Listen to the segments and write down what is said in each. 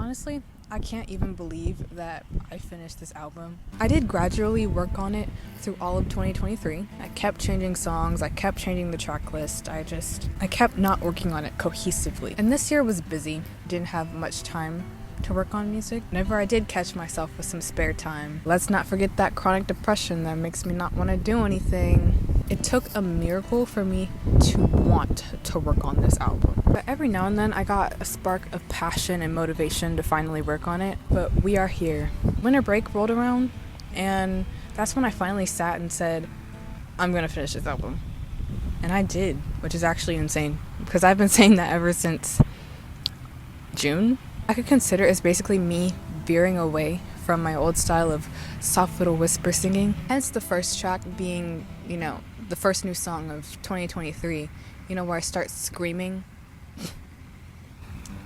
Honestly, I can't even believe that I finished this album. I did gradually work on it through all of 2023. I kept changing songs, I kept changing the track list, I kept not working on it cohesively. And this year was busy, didn't have much time to work on music. Whenever I did catch myself with some spare time, let's not forget that chronic depression that makes me not want to do anything. It took a miracle for me to want to work on this album. But every now and then I got a spark of passion and motivation to finally work on it. But we are here. Winter break rolled around, and that's when I finally sat and said, I'm gonna finish this album. And I did, which is actually insane, because I've been saying that ever since June. I could consider it's basically me veering away from my old style of soft little whisper singing. Hence the first track being, the first new song of 2023, where I start screaming.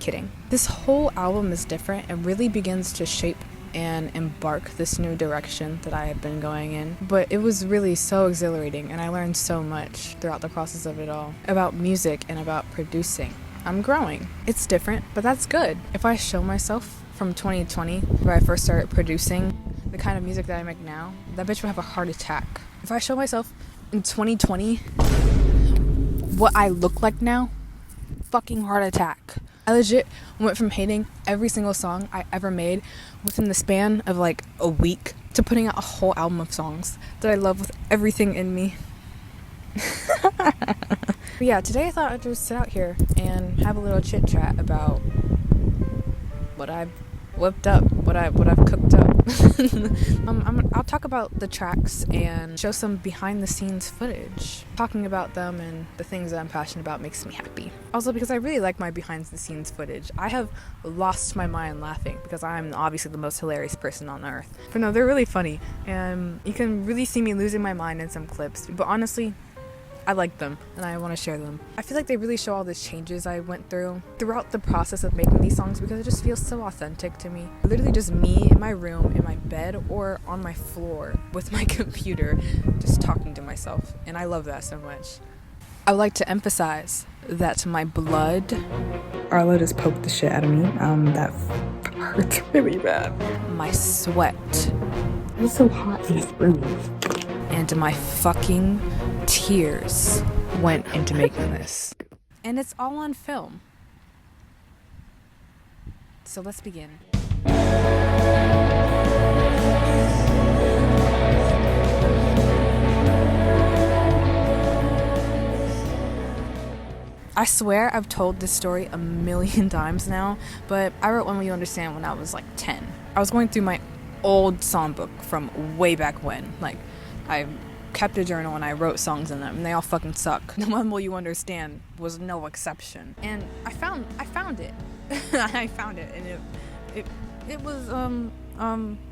Kidding. This whole album is different and really begins to shape and embark this new direction that I had been going in. But it was really so exhilarating, and I learned so much throughout the process of it all about music and about producing. I'm growing. It's different, but that's good. If I show myself from 2020, where I first started producing the kind of music that I make now, that bitch would have a heart attack. If I show myself in 2020 what I look like now, fucking heart attack. I legit went from hating every single song I ever made within the span of like a week to putting out a whole album of songs that I love with everything in me. But yeah, today I thought I'd just sit out here and have a little chit-chat about what I've whipped up, what I've cooked up. I'll talk about the tracks and show some behind-the-scenes footage. Talking about them and the things that I'm passionate about makes me happy. Also, because I really like my behind-the-scenes footage. I have lost my mind laughing because I'm obviously the most hilarious person on earth. But no, they're really funny, and you can really see me losing my mind in some clips. But honestly, I like them, and I want to share them. I feel like they really show all the changes I went through throughout the process of making these songs, because it just feels so authentic to me. Literally just me in my room, in my bed, or on my floor with my computer, just talking to myself, and I love that so much. I would like to emphasize that my blood... Arlo just poked the shit out of me. That hurts really bad. My sweat. It's so hot in this room. And my fucking tears went into making this. And it's all on film. So let's begin. I swear I've told this story a million times now, but I wrote When Will You Understand when I was like 10. I was going through my old songbook from way back when. Like, I kept a journal and I wrote songs in them, and they all fucking suck. The When Will You Understand was no exception. And I found it. I found it, and it was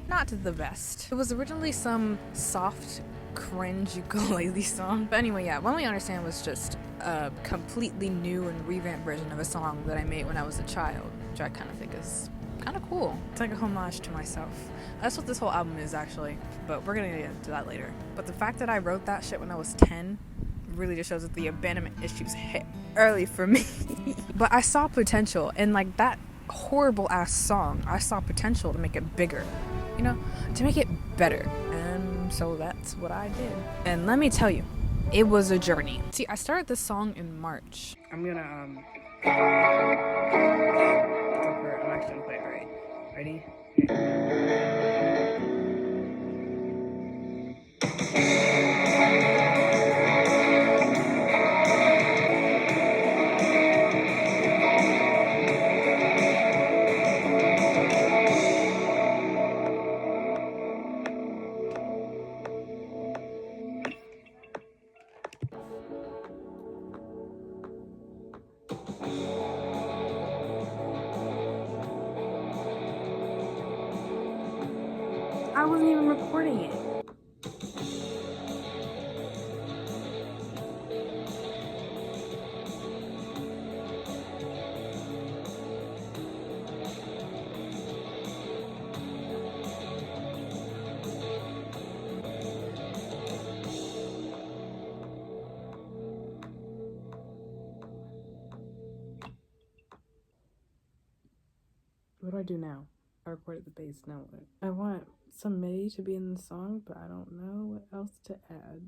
not the best. It was originally some soft cringe ukulele song. But anyway, yeah, When Will You Understand was just a completely new and revamped version of a song that I made when I was a child, which I kind of think is kind of cool. It's like a homage to myself. That's what this whole album is, actually, but we're gonna get into that later. But the fact that I wrote that shit when I was 10 really just shows that the abandonment issues hit early for me. But I saw potential in like that horrible ass song. I saw potential to make it bigger, to make it better. And so that's what I did. And let me tell you, it was a journey. See, I started this song in March. I'm actually gonna play it right. Ready? I wasn't even recording it. do I do now? I recorded the bass, now what? I want some MIDI to be in the song, but I don't know what else to add.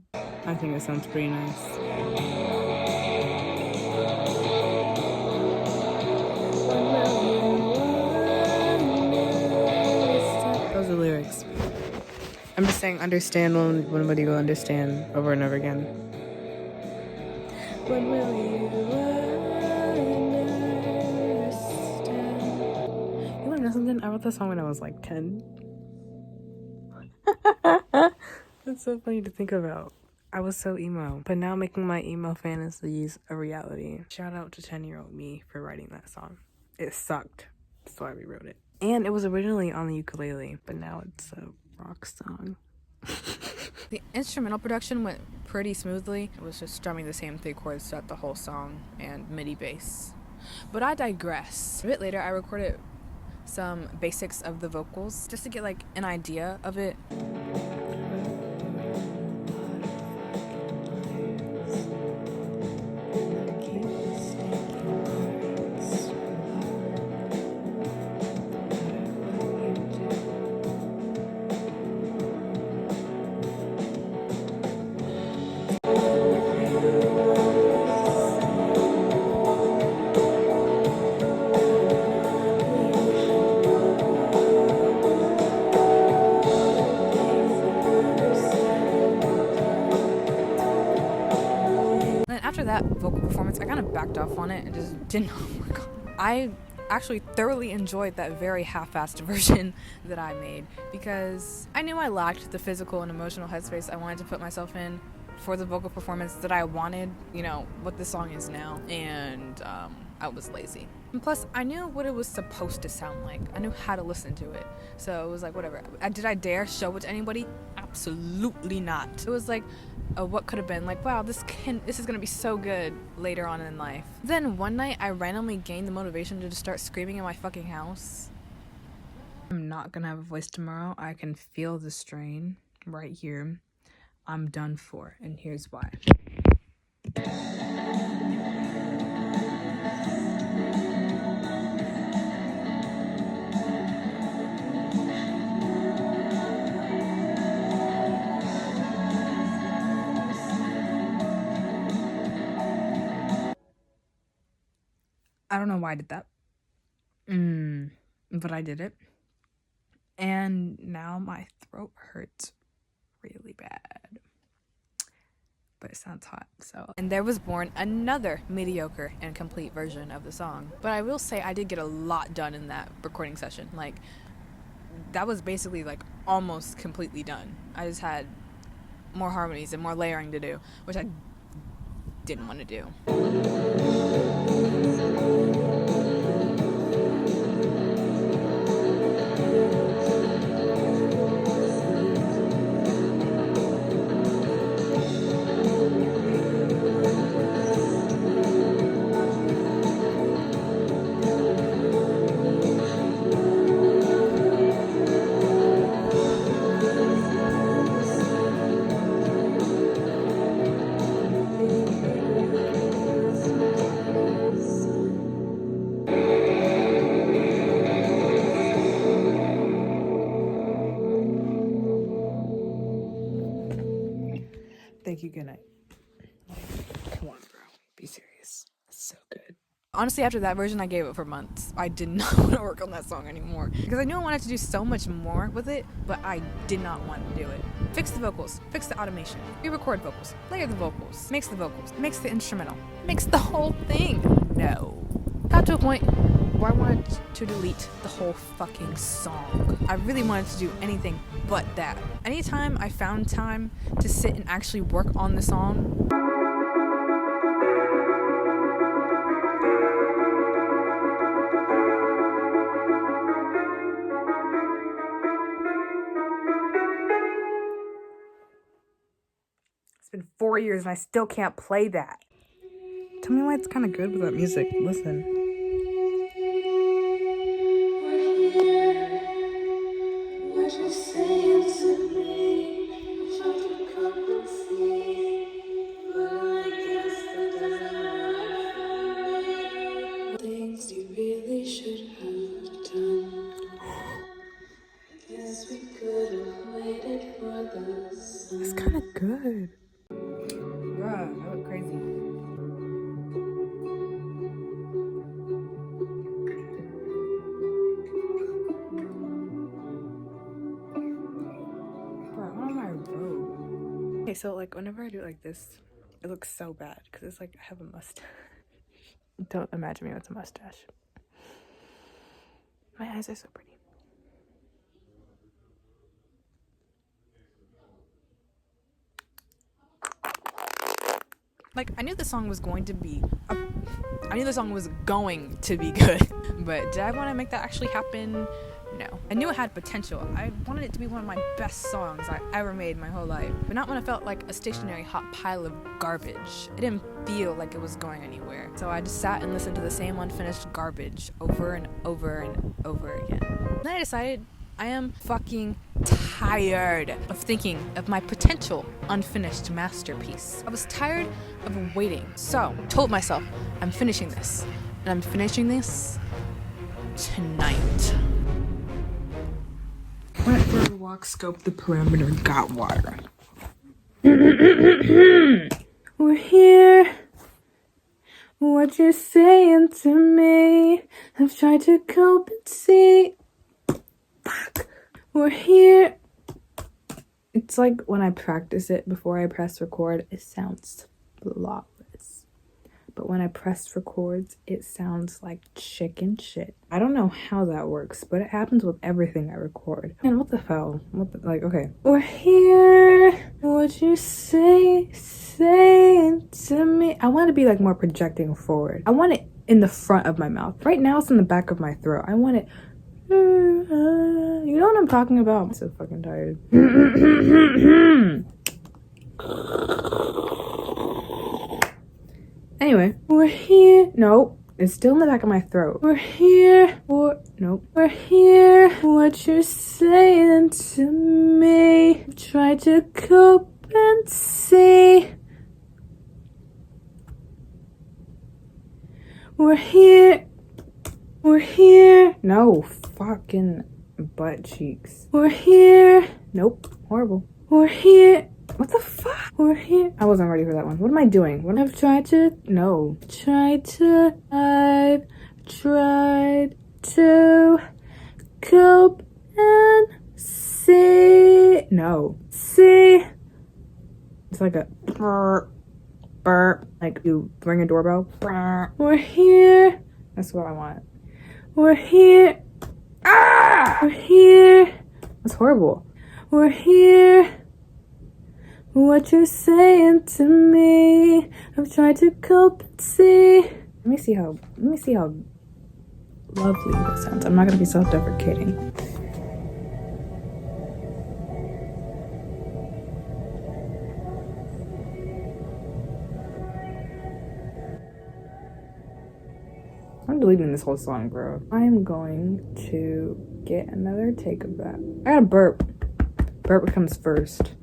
I think it sounds pretty nice. Those are lyrics. I'm just saying understand when would you understand over and over again. When will you understand? You wanna know something? I wrote that song when I was like 10. That's so funny to think about. I was so emo, but now making my emo fantasies a reality. Shout out to 10-year-old me for writing that song. It sucked, so I rewrote it. And it was originally on the ukulele, but now it's a rock song. The instrumental production went pretty smoothly. It was just strumming the same 3 chords throughout the whole song and MIDI bass. But I digress. A bit later, I recorded some basics of the vocals just to get like an idea of it. After that vocal performance, I kind of backed off on it and just did not work on it. I actually thoroughly enjoyed that very half-assed version that I made because I knew I lacked the physical and emotional headspace I wanted to put myself in for the vocal performance that I wanted, you know, what the song is now, and I was lazy. And plus, I knew what it was supposed to sound like. I knew how to listen to it. So it was like, whatever. Did I dare show it to anybody? Absolutely not. It was like, what could have been like, wow, this is gonna be so good later on in life. Then one night I randomly gained the motivation to just start screaming in my fucking house. I'm not gonna have a voice tomorrow. I can feel the strain right here. I'm done for, and here's why. I don't know why I did that. But I did it. And now my throat hurts really bad. But it sounds hot, so. And there was born another mediocre and complete version of the song. But I will say I did get a lot done in that recording session. Like, that was basically like almost completely done. I just had more harmonies and more layering to do, which I didn't want to do. Thank you, good night. Come on, bro. Be serious. It's so good. Honestly, after that version, I gave it for months. I did not want to work on that song anymore because I knew I wanted to do so much more with it, but I did not want to do it. Fix the vocals, fix the automation, re-record vocals, layer the vocals, mix the instrumental, mix the whole thing. No. Got to a point where I wanted to delete the whole fucking song. I really wanted to do anything but that. Anytime I found time to sit and actually work on the song, it's been 4 years and I still can't play that. Tell me why it's kind of good with that music. Listen. Things you really should have done. Okay, so like whenever I do it like this, it looks so bad because it's like I have a mustache. Don't imagine me with a mustache. My eyes are so pretty. Like I knew the song was going to be I knew the song was going to be good, but did I want to make that actually happen? No. I knew it had potential. I wanted it to be one of my best songs I ever made my whole life, but not when it felt like a stationary hot pile of garbage. It didn't feel like it was going anywhere. So I just sat and listened to the same unfinished garbage over and over and over again. Then I decided I am fucking tired of thinking of my potential unfinished masterpiece. I was tired of waiting. So I told myself, I'm finishing this. And I'm finishing this tonight. Went for a walk, scoped the perimeter, got water. We're here. What you're saying to me, I've tried to cope and see. Fuck. We're here. It's like when I practice it before I press record, it sounds flawless. But when I press records, it sounds like chicken shit. I don't know how that works, but it happens with everything I record. Man, what the hell? Okay. We're here. What you saying to me? I want to be like more projecting forward. I want it in the front of my mouth. Right now it's in the back of my throat. I want it. You know what I'm talking about? I'm so fucking tired. Anyway, we're here. No, it's still in the back of my throat. We're here. Nope. We're here. What you're saying to me. Try to cope and see. We're here. We're here. No, fucking butt cheeks. We're here. Nope. Horrible. We're here. What the fuck? We're here. I wasn't ready for that one. What am I doing? What I've tried to... No. I've tried to cope and see. No. See. It's like a... burp. Like you ring a doorbell. We're here. That's what I want. We're here. Ah! We're here. That's horrible. We're here. What you're saying to me. I've tried to cope and see. Let me see how lovely this sounds. I'm not gonna be self-deprecating. I'm deleting this whole song, bro. I'm going to get another take of that. I gotta burp. Burp comes first.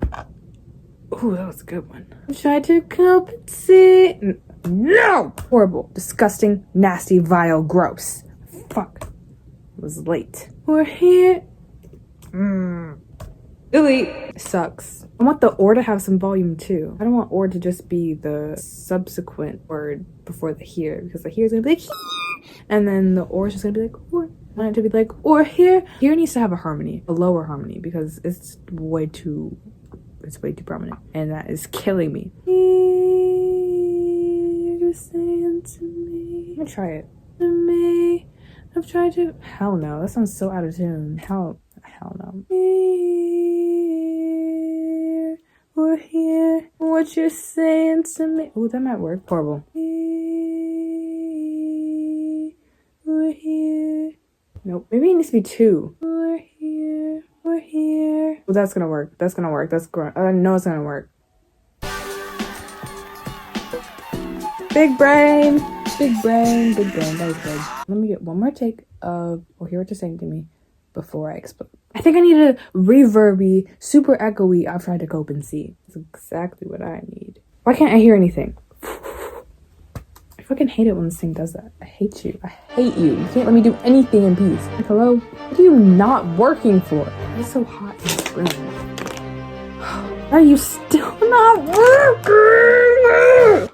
Ooh, that was a good one. I tried to cope and see. No! Horrible. Disgusting. Nasty. Vile. Gross. Fuck. It was late. We're here. Delete. Sucks. I want the or to have some volume too. I don't want or to just be the subsequent word before the here, because the here is gonna be like and then the or is just gonna be like or. I want it to be like or here. Here needs to have a harmony, a lower harmony, because it's way too prominent, and that is killing me. You're just saying to me. I'm gonna try it. To me, I've tried to. Hell no, that sounds so out of tune. Hell no. We're here. What you're saying to me. Oh, that might work. Horrible. We're here. Nope. Maybe it needs to be two. We're here. We're here. Well, that's gonna work. That's gonna work. I know it's gonna work. Big brain. Big brain. Big brain. That was good. Let me get one more take of hear what you're saying to me before I explode. I think I need a reverby, super echoey. I've tried to cope and see. That's exactly what I need. Why can't I hear anything? I fucking hate it when this thing does that. I hate you. I hate you. You can't let me do anything in peace. Like, hello? What are you not working for? It's so hot in this room. Are you still not working?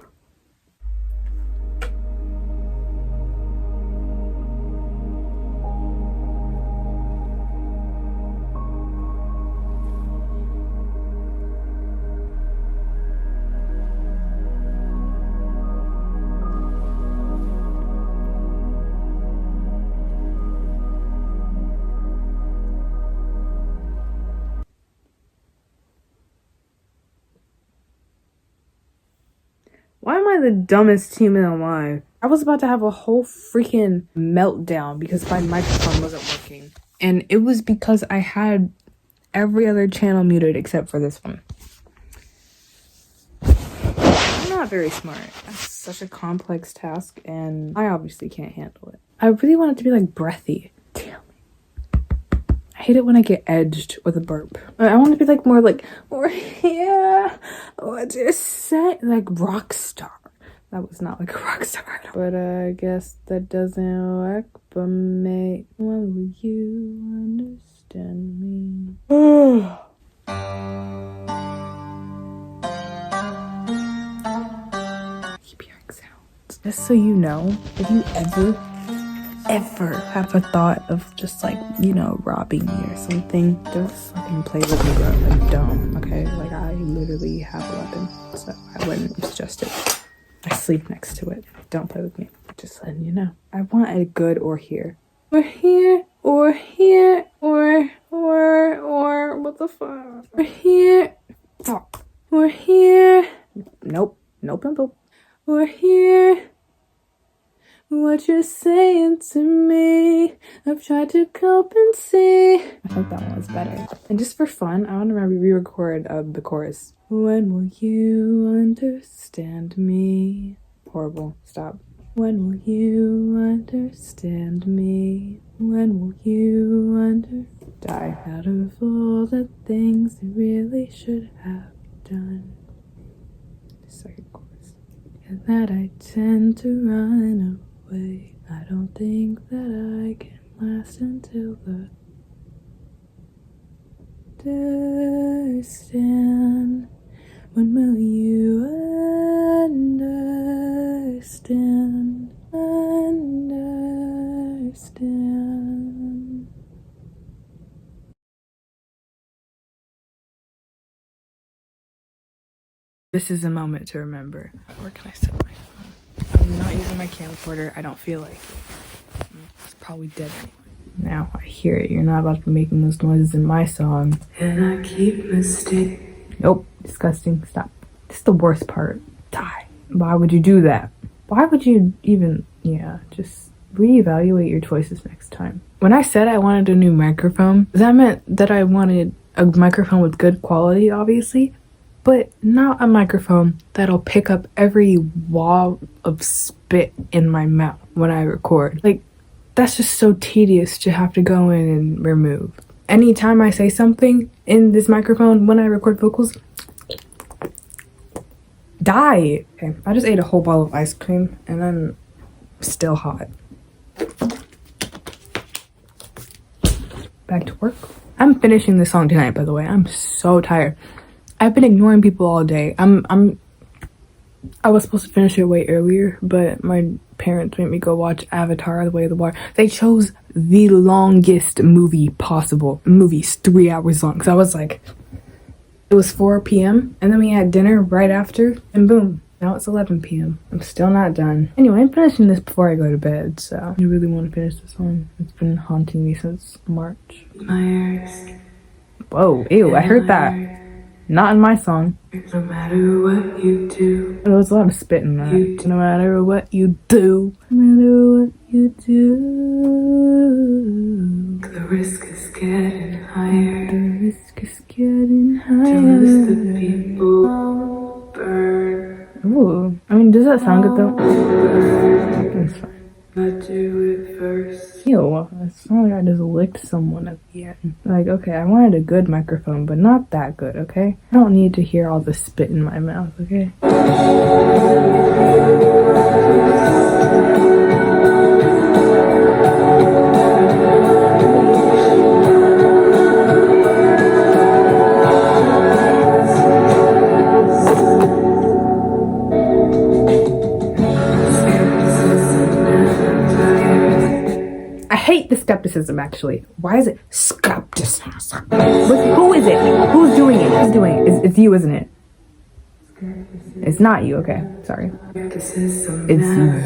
Why am I the dumbest human alive? I was about to have a whole freaking meltdown because my microphone wasn't working. And it was because I had every other channel muted except for this one. I'm not very smart. That's such a complex task, and I obviously can't handle it. I really want it to be like breathy. Damn. I hate it when I get edged with a burp. I want it to be like more like, or yeah, what you say, like rock star. That was not like a rock star. But I guess that doesn't work. But mate, when will you understand me? Keep hearing sounds. Just so you know, if you ever have a thought of just like, you know, robbing me or something, don't fucking play with me, bro. Like, don't, okay? Like, I literally have a weapon, so I wouldn't suggest it. I sleep next to it. Don't play with me. Just letting you know. I want a good or here. Or here, or here, or, what the fuck? Or here. Fuck. Or here. Nope. Nope, nope, nope. Or here. What you're saying to me, I've tried to compensate. I think that one was better. And just for fun, I want to re-record the chorus. When will you understand me? Horrible. Stop. When will you understand me? When will you die? Out of all the things I really should have done. Second chorus. And that I tend to run away. I don't think that I can last until the understand. When will you understand? Understand. This is a moment to remember. Where can I set my phone? I'm not using my camcorder. I don't feel like it. It's probably dead anyway. Now I hear it. You're not about to be making those noises in my song. And I keep mistaking. Nope. Disgusting. Stop. This is the worst part. Die. Why would you do that? Why would you even... Yeah, just reevaluate your choices next time. When I said I wanted a new microphone, that meant that I wanted a microphone with good quality, obviously, but not a microphone that'll pick up every wall of spit in my mouth when I record. Like, that's just so tedious to have to go in and remove. Anytime I say something in this microphone when I record vocals, die. Okay, I just ate a whole bowl of ice cream and I'm still hot. Back to work. I'm finishing this song tonight, by the way. I'm so tired. I've been ignoring people all day. I was supposed to finish it way earlier, but my parents made me go watch Avatar: The Way of the Water. They chose the longest movie possible. The movie's 3 hours long. So I was like, it was 4 p.m. and then we had dinner right after, and boom, now it's 11 p.m. I'm still not done. Anyway, I'm finishing this before I go to bed, so I really want to finish this song. It's been haunting me since March. Whoa, ew, I heard that. Not in my song. No matter what you do. There was a lot of spit in that. No matter what you do. No matter what you do. The risk is getting higher. The risk is getting higher. Till the people burn. Ooh. I mean, does that sound good though? It's fine. But do it first. Ew, it's not like I just licked someone at the end. Like, okay, I wanted a good microphone, but not that good, okay? I don't need to hear all the spit in my mouth, okay? I hate the skepticism, actually. Why is it skepticism? Who is it? Who's doing it? Who's doing it? It's you, isn't it? It's not you, okay. Sorry. It's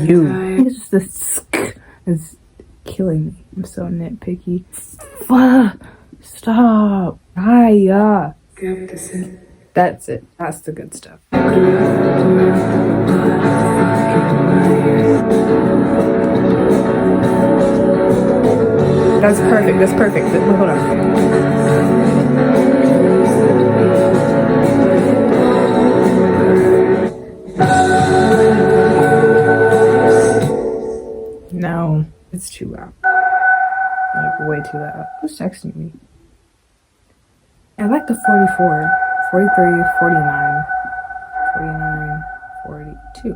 you. It's just the sk is killing me. I'm so nitpicky. Stop. Hiya. That's it. That's the good stuff. That's perfect. That's perfect. Hold on. No, it's too loud. Like, way too loud. Who's texting me? I like the 44, 43, 49, 49, 42,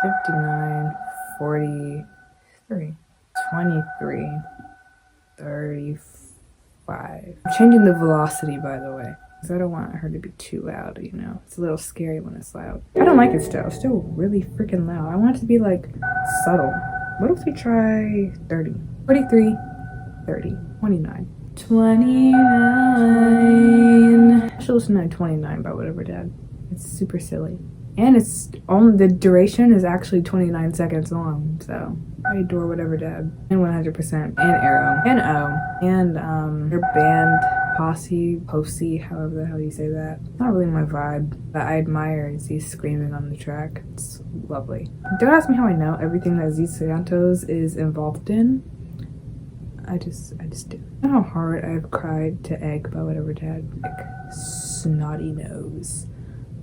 59, 43, 23, 35. I'm changing the velocity, by the way, because I don't want her to be too loud, you know? It's a little scary when it's loud. I don't like it still. It's still really freaking loud. I want it to be, like, subtle. What if we try 30? 43, 30, 29. 29. I should listen to 29 by Whatever Dad. It's super silly. And it's on the duration is actually 29 seconds long, so I adore Whatever Dad. And 100%. And Arrow. And O. And their band Posey, however the hell you say that. It's not really my vibe, but I admire Z screaming on the track. It's lovely. Don't ask me how I know everything that Z Santos is involved in. I just do. You know how hard I've cried to Egg by Whatever Dad? Like, snotty nose.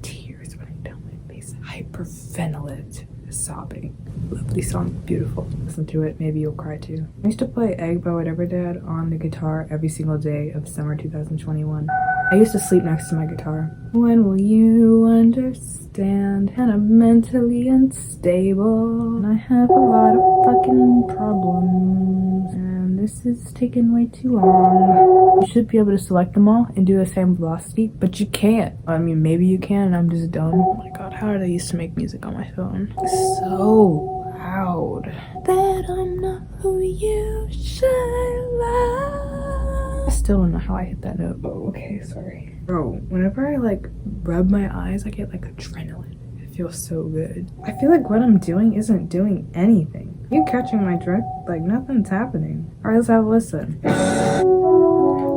Tears running down my face. Hyperventilate. Sobbing. Lovely song. Beautiful. Listen to it. Maybe you'll cry too. I used to play Egg by Whatever Dad on the guitar every single day of summer 2021. I used to sleep next to my guitar. When will you understand? And I'm mentally unstable. And I have a lot of fucking problems. And this is taking way too long. You should be able to select them all and do the same velocity, but you can't. I mean, maybe you can, and I'm just dumb. Oh my god, how did I used to make music on my phone? So loud. That I'm not who you should love. I still don't know how I hit that note. Oh, okay, sorry. Bro, whenever I like rub my eyes, I get like adrenaline. It feels so good. I feel like what I'm doing isn't doing anything. You catching my drift? Like nothing's happening. Alright, let's have a listen.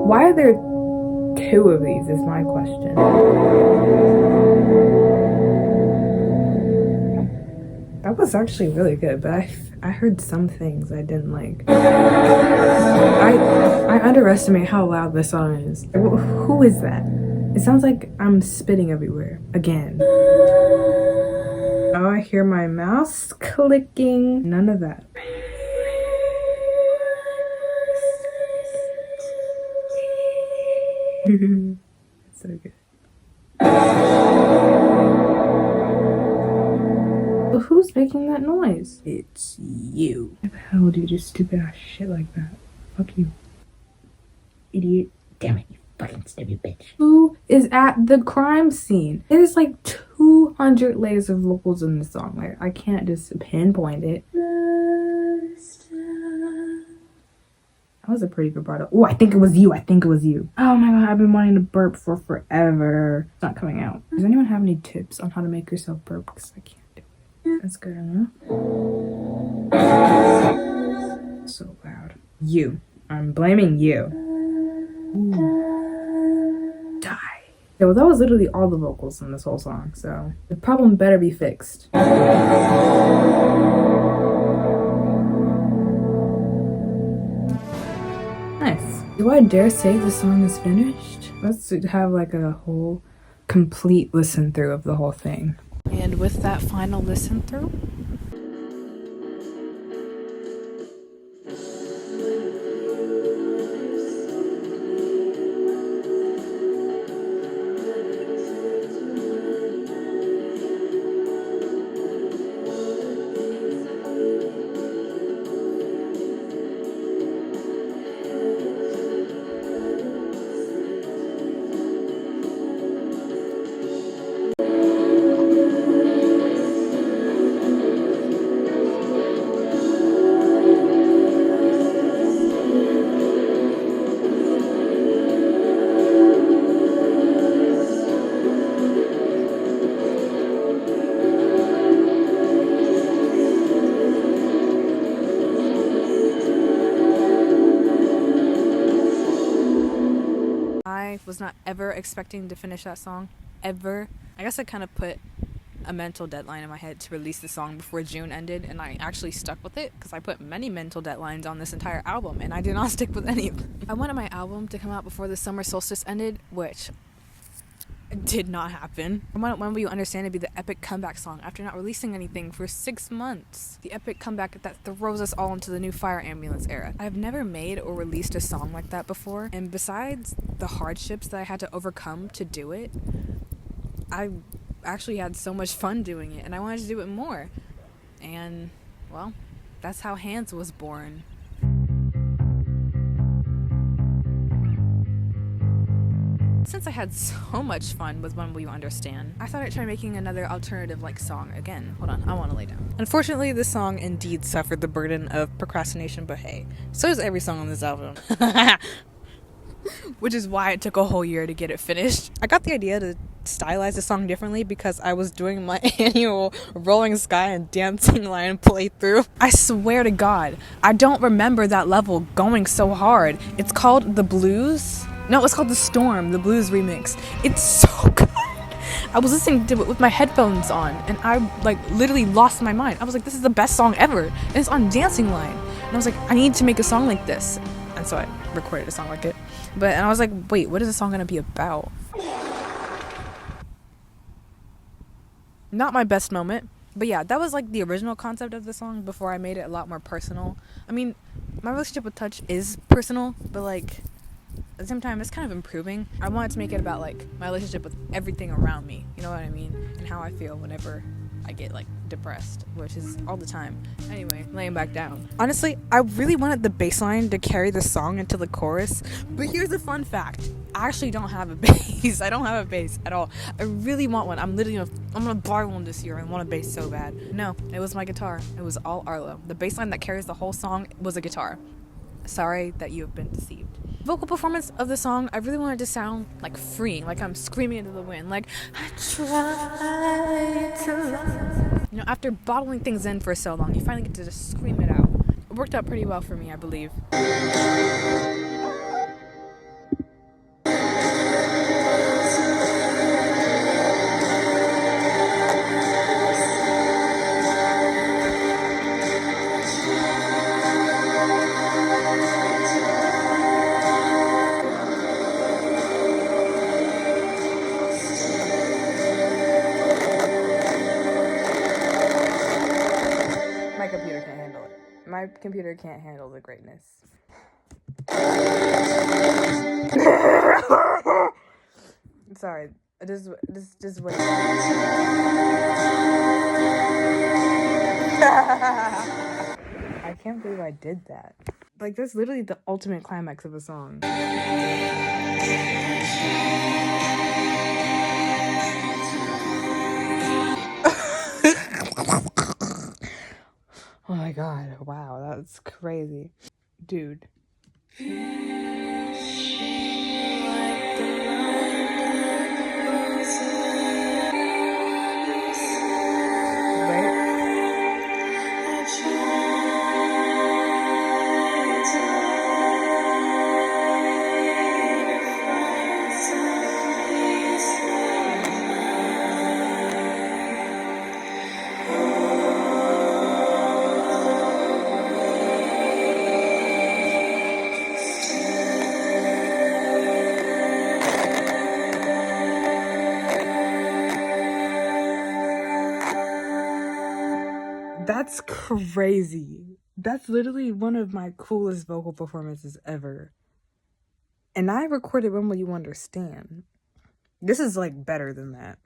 Why are there 2 of these is my question. That was actually really good, but I heard some things I didn't like. I underestimate how loud this song is. Who is that? It sounds like I'm spitting everywhere. Again. Oh, I hear my mouse clicking. None of that. It's so good. But who's making that noise? It's you. Why the hell do you do stupid ass shit like that? Fuck you. Idiot. Damn it, you fucking stupid bitch. Who is at the crime scene? There's like 200 layers of vocals in the song. Like, I can't just pinpoint it. That was a pretty vibrato. Oh, I think it was you. Oh my god, I've been wanting to burp for forever. It's not coming out. Does anyone have any tips on how to make yourself burp? Because I can't do it. That's good enough. So loud. You. I'm blaming you. Ooh. Die. Yeah, well, that was literally all the vocals in this whole song, so the problem better be fixed. Nice. Do I dare say the song is finished? Let's have like a whole complete listen through of the whole thing. And with that final listen through, I was not ever expecting to finish that song. Ever. I guess I kind of put a mental deadline in my head to release the song before June ended, and I actually stuck with it because I put many mental deadlines on this entire album, and I did not stick with any of them. I wanted my album to come out before the summer solstice ended, which did not happen. When Will You Understand to be the epic comeback song after not releasing anything for 6 months. The epic comeback that throws us all into the new fire ambulance era. I've never made or released a song like that before, and besides the hardships that I had to overcome to do it, I actually had so much fun doing it, and I wanted to do it more. And, well, that's how Hands was born. Since I had so much fun with When Will You Understand, I thought I'd try making another alternative song again. Hold on, I want to lay down. Unfortunately, this song indeed suffered the burden of procrastination, but hey, so does every song on this album. Which is why it took a whole year to get it finished. I got the idea to stylize the song differently because I was doing my annual Rolling Sky and Dancing Lion playthrough. I swear to God, I don't remember that level going so hard. It's called The Blues. No, it's called The Storm, the Blues remix. It's so good. I was listening to it with my headphones on, and I literally lost my mind. I was like, this is the best song ever. And it's on Dancing Line. And I was like, I need to make a song like this. And so I recorded a song like it. And I was like, wait, what is the song gonna be about? Not my best moment. But yeah, that was the original concept of the song before I made it a lot more personal. I mean, my relationship with touch is personal, but at the same time, it's kind of improving. I wanted to make it about my relationship with everything around me, you know what I mean, and how I feel whenever I get depressed, which is all the time. Anyway, laying back down. Honestly, I really wanted the bass line to carry the song into the chorus, but here's a fun fact: I actually don't have a bass. I don't have a bass at all. I really want one. I'm gonna buy one this year. I want a bass so bad. No, it was my guitar. It was all Arlo. The bass line that carries the whole song was a guitar. Sorry that you have been deceived. Vocal performance of the song, I really wanted to sound free, I'm screaming into the wind, I try to love. After bottling things in for so long, you finally get to just scream it out. It worked out pretty well for me, I believe. My computer can't handle the greatness. Sorry, just wait. I can't believe I did that. That's literally the ultimate climax of a song. Oh my God, wow, that's crazy. Dude. That's crazy. That's literally one of my coolest vocal performances ever. And I recorded When Will You Understand. This is better than that.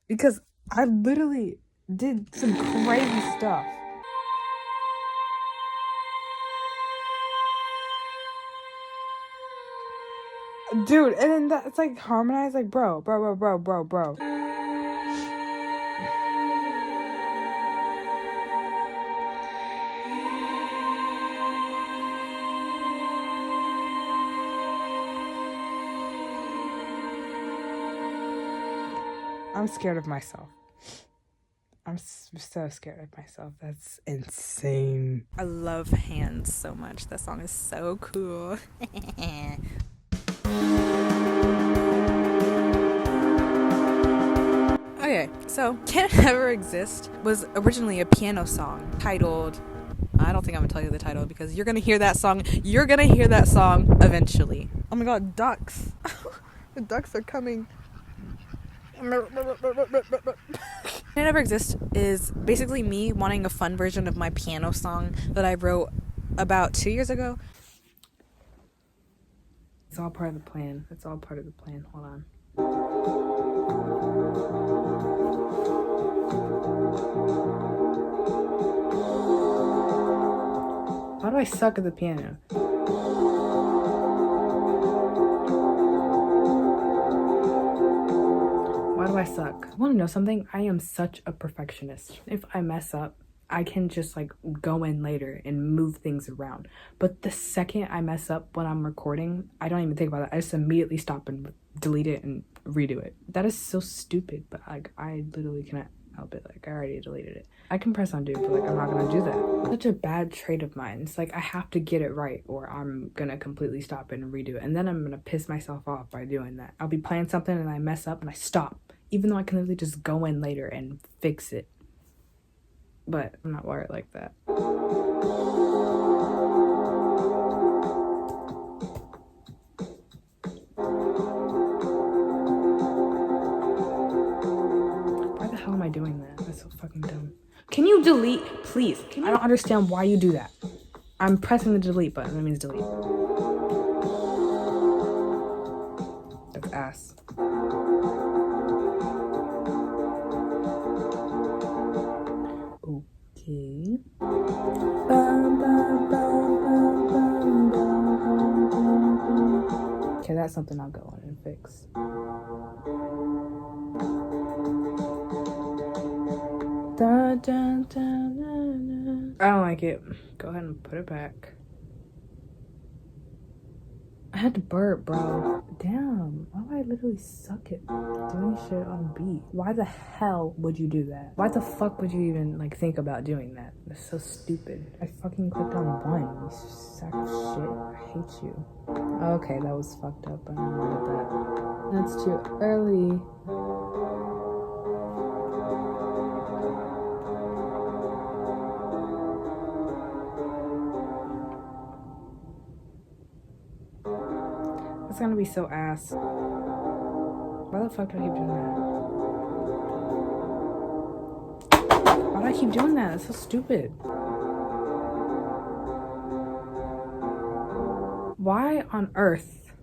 Because I literally did some crazy stuff. Dude, and then that's harmonized, bro. I'm scared of myself. I'm so scared of myself. That's insane. I love Hands so much. That song is so cool. Okay, so Can't Ever Exist was originally a piano song titled, I don't think I'm gonna tell you the title because you're gonna hear that song eventually. Oh my god, ducks. The ducks are coming. Can't Ever Exist is basically me wanting a fun version of my piano song that I wrote about 2 years ago. It's all part of the plan. It's all part of the plan. Hold on. Why do I suck at the piano? Why do I suck? Want to know something? I am such a perfectionist. If I mess up, I can just like go in later and move things around. But the second I mess up when I'm recording, I don't even think about it. I just immediately stop and delete it and redo it. That is so stupid, but like I literally cannot help it. Like I already deleted it. I can press undo, but like I'm not gonna do that. Such a bad trait of mine. It's like I have to get it right or I'm gonna completely stop it and redo it. And then I'm gonna piss myself off by doing that. I'll be playing something and I mess up and I stop. Even though I can literally just go in later and fix it. But I'm not wired like that. Why the hell am I doing that? That's so fucking dumb. Can you delete, please? I don't understand why you do that. I'm pressing the delete button. That means delete. That's ass. Okay. Okay, that's something I'll go on and fix. I don't like it. Go ahead and put it back. I had to burp, bro. Damn, why do I literally suck at doing shit on beat? Why the hell would you do that? Why the fuck would you even like think about doing that? That's so stupid. I fucking clicked on one, you sack of shit. I hate you. Okay, that was fucked up. I don't know about that. That's too early. It's gonna be so ass. Why the fuck do I keep doing that? Why do I keep doing that? It's so stupid. Why on earth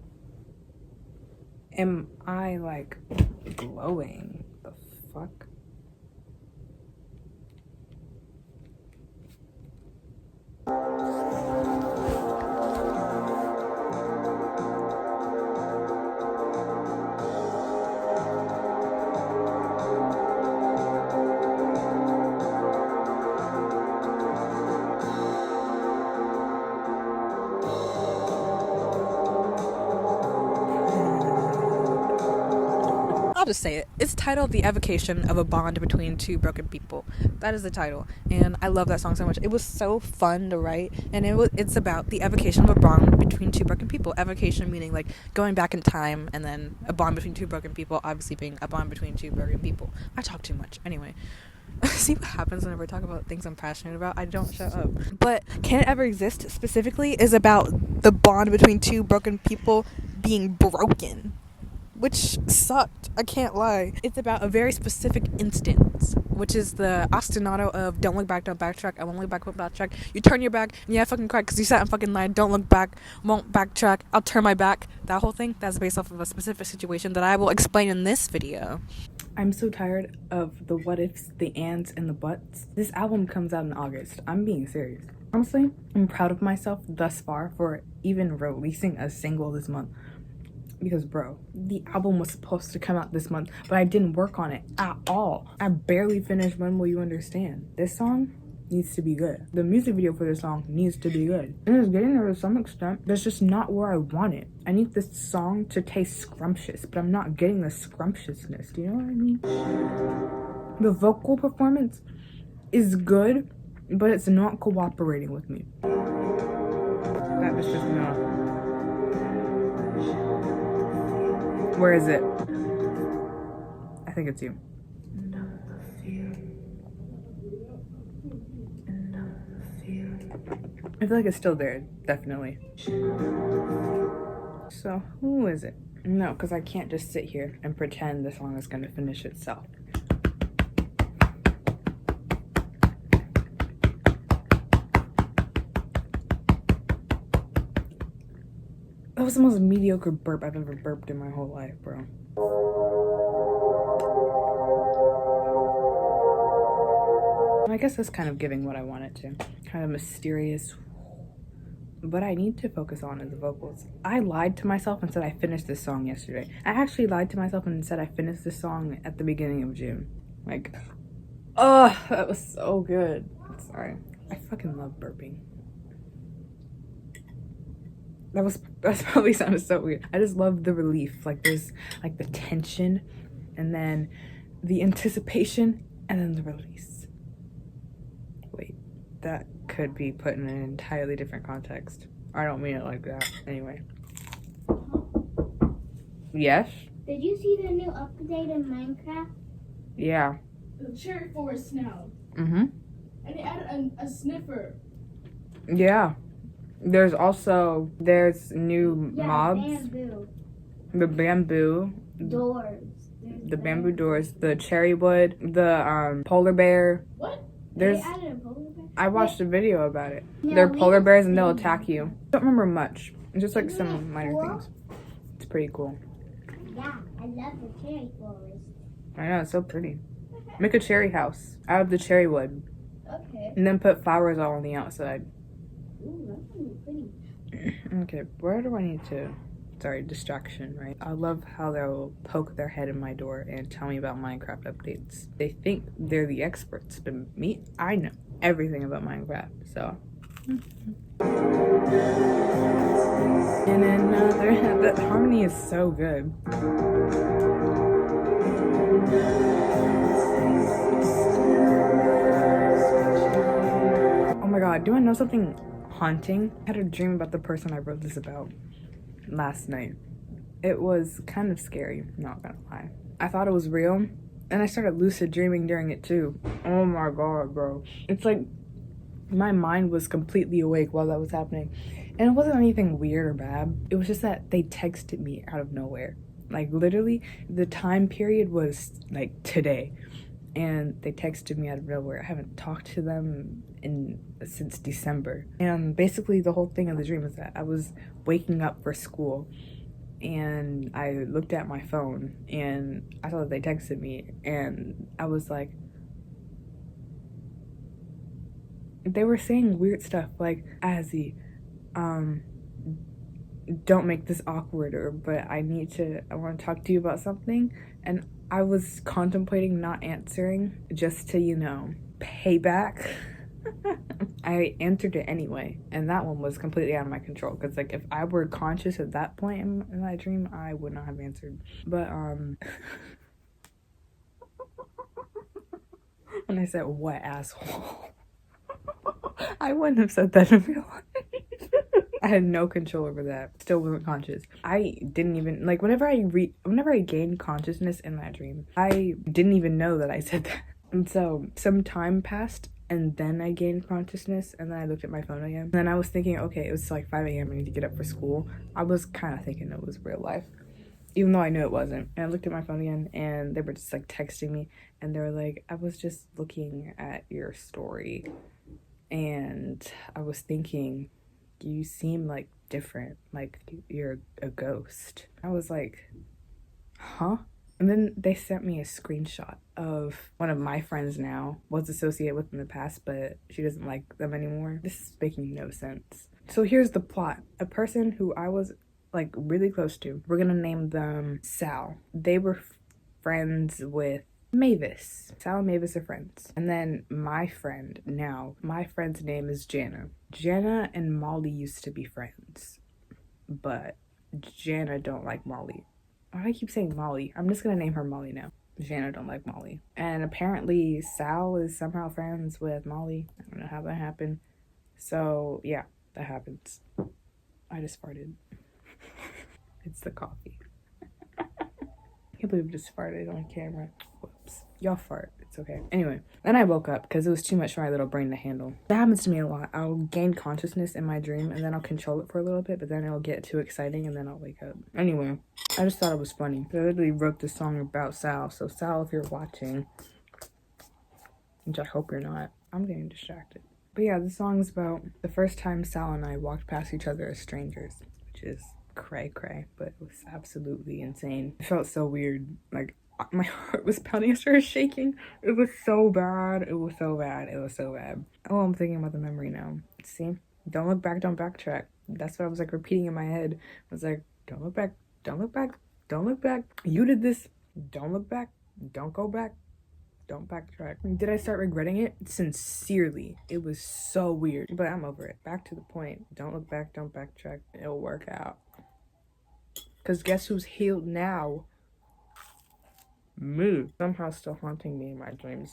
am I like glowing? The fuck? I'll just say it. It's titled The Evocation of a Bond Between Two Broken People. That is the title. And I love that song so much. It was so fun to write. And it's about the evocation of a bond between two broken people. Evocation meaning like going back in time, and then a bond between two broken people obviously being a bond between two broken people. I talk too much. Anyway. See what happens whenever I talk about things I'm passionate about? I don't shut up. But Can It Ever Exist specifically is about the bond between two broken people being broken. Which sucked, I can't lie. It's about a very specific instance, which is the ostinato of don't look back, don't backtrack, I won't look back, won't backtrack. You turn your back, and yeah, I fucking cried because you sat and fucking lied, don't look back, won't backtrack, I'll turn my back. That whole thing, that's based off of a specific situation that I will explain in this video. I'm so tired of the what ifs, the ands, and the buts. This album comes out in August. I'm being serious. Honestly, I'm proud of myself thus far for even releasing a single this month. Because, bro, the album was supposed to come out this month, but I didn't work on it at all. I barely finished When Will You Understand. This song needs to be good. The music video for this song needs to be good. And it's getting there to some extent. That's just not where I want it. I need this song to taste scrumptious, but I'm not getting the scrumptiousness. Do you know what I mean? The vocal performance is good, but it's not cooperating with me. That just pisses me off. Where is it? I think it's you. I feel like it's still there, definitely. So, who is it? No, because I can't just sit here and pretend the song is going to finish itself. That was the most mediocre burp I've ever burped in my whole life, bro. I guess that's kind of giving what I wanted to. Kind of mysterious. What I need to focus on is the vocals. I lied to myself and said I finished this song yesterday. I actually lied to myself and said I finished this song at the beginning of June. Like, oh, that was so good. Sorry. I fucking love burping. That's probably sounded so weird. I just love the relief. Like there's like the tension and then the anticipation and then the release. Wait, that could be put in an entirely different context. I don't mean it like that. Anyway. Yes? Did you see the new update in Minecraft? Yeah. The cherry forest now. Mm-hmm. And they added a sniffer. Yeah. There's new mobs. Bamboo. The bamboo. Doors. The bamboo doors, the cherry wood, the polar bear. What? There's They added a polar bear? I watched a video about it. No, They're we polar just bears and they'll didn't. attack you. Don't remember much. It's just like Isn't some it minor cool? things. It's pretty cool. Yeah, I love the cherry forest. I know, it's so pretty. Make a cherry house out of the cherry wood Okay. and then put flowers all on the outside. Ooh, that's gonna be pretty. Okay, where do I need to? Sorry, distraction, right? I love how they'll poke their head in my door and tell me about Minecraft updates. They think they're the experts, but me, I know everything about Minecraft, so. And another, that harmony is so good. Oh my god, do I know something haunting? I had a dream about the person I wrote this about last night. It was kind of scary, not gonna lie. I thought it was real, and I started lucid dreaming during it too. Oh my god, bro. It's like my mind was completely awake while that was happening. And it wasn't anything weird or bad. It was just that they texted me out of nowhere. Like literally, the time period was like today. And they texted me out of nowhere. I haven't talked to them since December. And basically the whole thing of the dream is that I was waking up for school and I looked at my phone and I saw that they texted me and I was like, they were saying weird stuff like, Azzy, don't make this awkward, but I want to talk to you about something. And I was contemplating not answering just to, pay back. I answered it anyway, and that one was completely out of my control because like if I were conscious at that point in that dream, I would not have answered. But when I said what asshole, I wouldn't have said that in real life. I had no control over that. Still wasn't conscious. I didn't even like whenever I gained consciousness in that dream, I didn't even know that I said that. And so some time passed and then I gained consciousness and then I looked at my phone again. And then I was thinking, okay, it was like 5 a.m. I need to get up for school. I was kind of thinking it was real life, even though I knew it wasn't. And I looked at my phone again and they were just like texting me and they were like, I was just looking at your story and I was thinking, you seem like different, like you're a ghost. I was like, huh? And then they sent me a screenshot of one of my friends now, was associated with in the past, but she doesn't like them anymore. This is making no sense. So here's the plot. A person who I was like really close to, we're gonna name them Sal. They were friends with Mavis. Sal and Mavis are friends. And then my friend's name is Jana. Jana and Molly used to be friends, but Jana don't like Molly. Why do I keep saying Molly? I'm just gonna name her Molly now. Jana don't like Molly. And apparently Sal is somehow friends with Molly. I don't know how that happened. So yeah, that happens. I just farted. It's the coffee. I can't believe I just farted on camera. Whoops. Y'all fart. It's it's okay. Anyway, then I woke up because it was too much for my little brain to handle. That happens to me a lot. I'll gain consciousness in my dream and then I'll control it for a little bit, but then it'll get too exciting and then I'll wake up. Anyway, I just thought it was funny. I literally wrote this song about Sal. So Sal, if you're watching, which I hope you're not, I'm getting distracted. But yeah, the song's about the first time Sal and I walked past each other as strangers, which is cray, but it was absolutely insane. It felt so weird. Like, my heart was pounding. I started shaking. It was so bad. It was so bad. Oh, I'm thinking about the memory now. See? Don't look back, don't backtrack. That's what I was like repeating in my head. I was like, don't look back, don't look back, don't look back. You did this. Don't look back. Don't go back. Don't backtrack. Did I start regretting it? Sincerely. It was so weird. But I'm over it. Back to the point. Don't look back, don't backtrack. It'll work out. Because guess who's healed now? Mood. Somehow still haunting me in my dreams.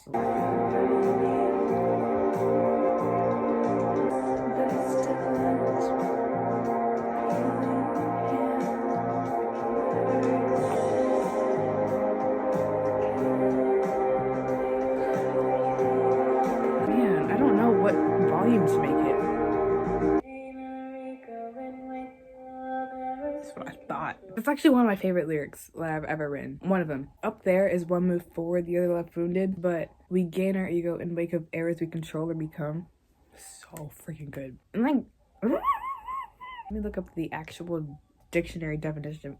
Man, I don't know what volume to make it. That's what I thought. It's actually one of my favorite lyrics that I've ever written. One of them. Up there is one move forward, the other left wounded, but we gain our ego in wake of errors we control or become. So freaking good. And like, let me look up the actual dictionary definition.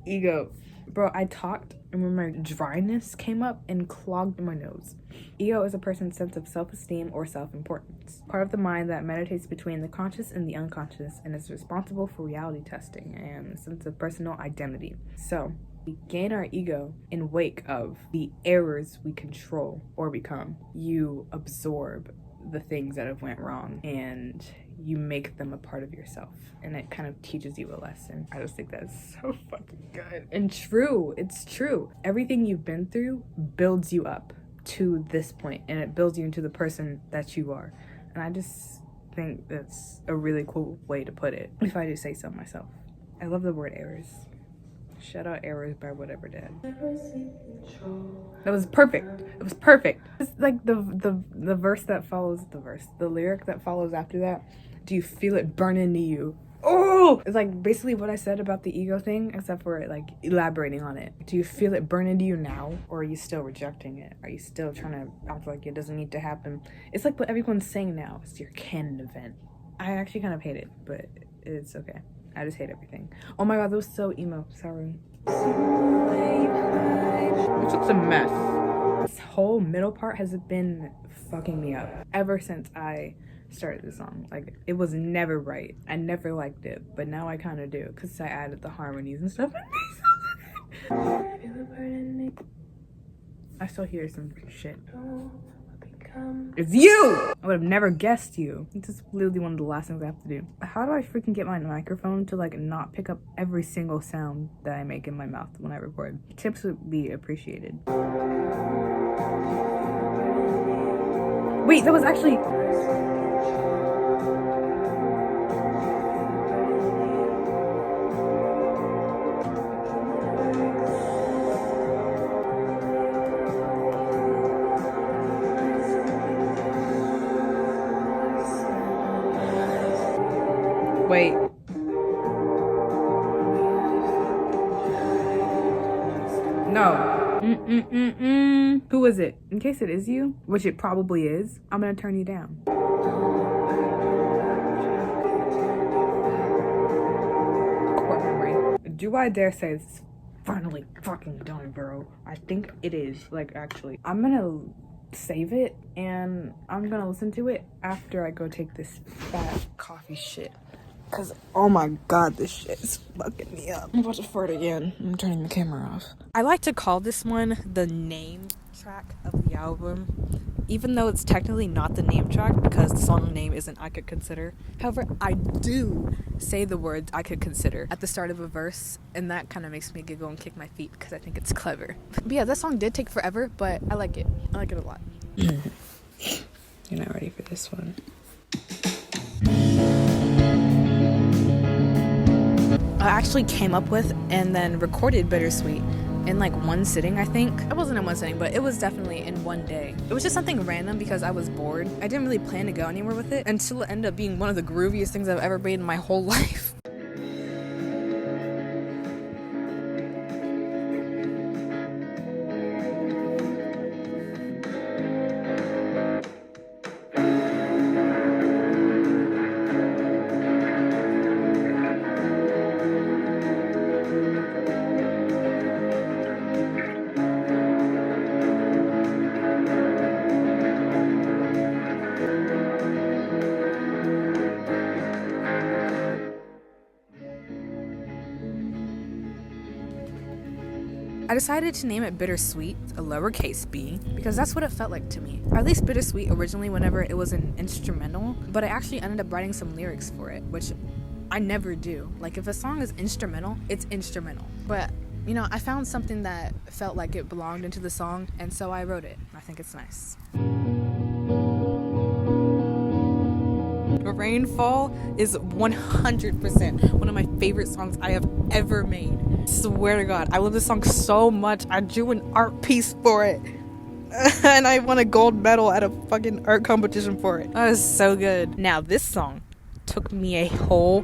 Ego. Bro, I talked and when my dryness came up and clogged my nose. Ego is a person's sense of self-esteem or self-importance. Part of the mind that meditates between the conscious and the unconscious and is responsible for reality testing and a sense of personal identity. So, we gain our ego in wake of the errors we control or become. You absorb the things that have went wrong and you make them a part of yourself, and it kind of teaches you a lesson. I just think that's so fucking good and true. It's true. Everything you've been through builds you up to this point, and it builds you into the person that you are. And I just think that's a really cool way to put it, if I do say so myself. I love the word errors. Shout out Errors by Whatever Dad. That was perfect. It was perfect. It's like the verse that follows the lyric that follows after that. Do you feel it burn into you? Oh! It's like basically what I said about the ego thing, except for like elaborating on it. Do you feel it burn into you now? Or are you still rejecting it? Are you still trying to act like it doesn't need to happen? It's like what everyone's saying now. It's your canon event. I actually kind of hate it, but it's okay. I just hate everything. Oh my god, that was so emo. Sorry. It's just a mess. This whole middle part has been fucking me up ever since I started the song. Like, it was never right. I never liked it, but now I kind of do because I added the harmonies and stuff. I still hear some shit. It's you! I would have never guessed you. This is literally one of the last things I have to do. How do I freaking get my microphone to like not pick up every single sound that I make in my mouth when I record? Tips would be appreciated. Wait, that was actually... Wait. No. Who is it? In case it is you, which it probably is, I'm gonna turn you down. Core memory. Do I dare say it's finally fucking done, bro? I think it is. Like, actually. I'm gonna save it and I'm gonna listen to it after I go take this fat coffee shit. Cause, oh my god, this shit is fucking me up. I'm about to fart again. I'm turning the camera off. I like to call this one the name track of the album, even though it's technically not the name track because the song name isn't I Could Consider. However, I do say the words I could consider at the start of a verse, and that kind of makes me giggle and kick my feet because I think it's clever. But yeah, that song did take forever, but I like it. I like it a lot. You're not ready for this one. I actually came up with and then recorded Bittersweet in like one sitting, I think. It wasn't in one sitting, but it was definitely in one day. It was just something random because I was bored. I didn't really plan to go anywhere with it until it ended up being one of the grooviest things I've ever made in my whole life. I decided to name it Bittersweet, a lowercase b, because that's what it felt like to me. Or at least Bittersweet originally whenever it was an instrumental, but I actually ended up writing some lyrics for it, which I never do. Like if a song is instrumental, it's instrumental. But, you know, I found something that felt like it belonged into the song, and so I wrote it. I think it's nice. Rainfall is 100% one of my favorite songs I have ever made. Swear to God, I love this song so much. I drew an art piece for it. And I won a gold medal at a fucking art competition for it. That was so good. Now, this song took me a whole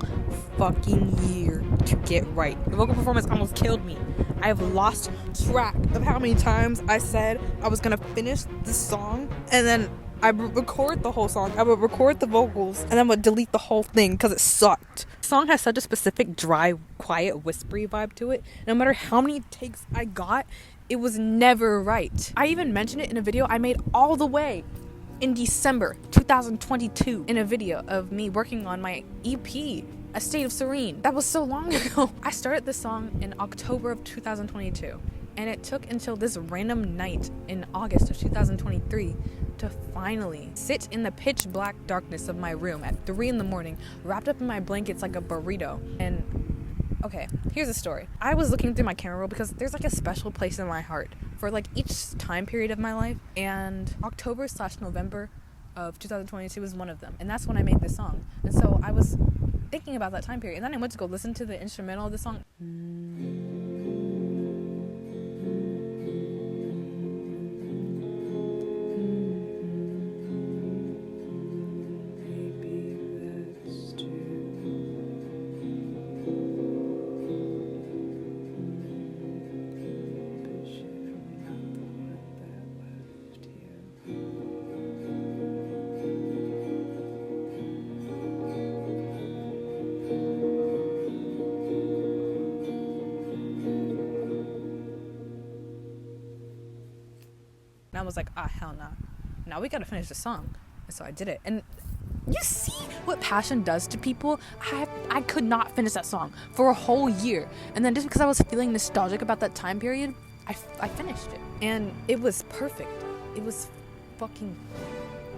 fucking year to get right. The vocal performance almost killed me. I have lost track of how many times I said I was gonna finish the song, and then I would record the whole song, I would record the vocals, and then would delete the whole thing because it sucked. The song has such a specific dry, quiet, whispery vibe to it. No matter how many takes I got, it was never right. I even mentioned it in a video I made all the way in December 2022 in a video of me working on my EP, A State of Serene. That was so long ago. I started this song in October of 2022, and it took until this random night in August of 2023 to finally sit in the pitch black darkness of my room at 3 in the morning, wrapped up in my blankets like a burrito. And okay, here's the story. I was looking through my camera roll because there's like a special place in my heart for like each time period of my life, and October/November of 2022 was one of them, and that's when I made this song. And so I was thinking about that time period, and then I went to go listen to the instrumental of the song. And I was like, hell no. Now we gotta finish the song. And so I did it. And you see what passion does to people? I could not finish that song for a whole year. And then just because I was feeling nostalgic about that time period, I finished it. And it was perfect. It was fucking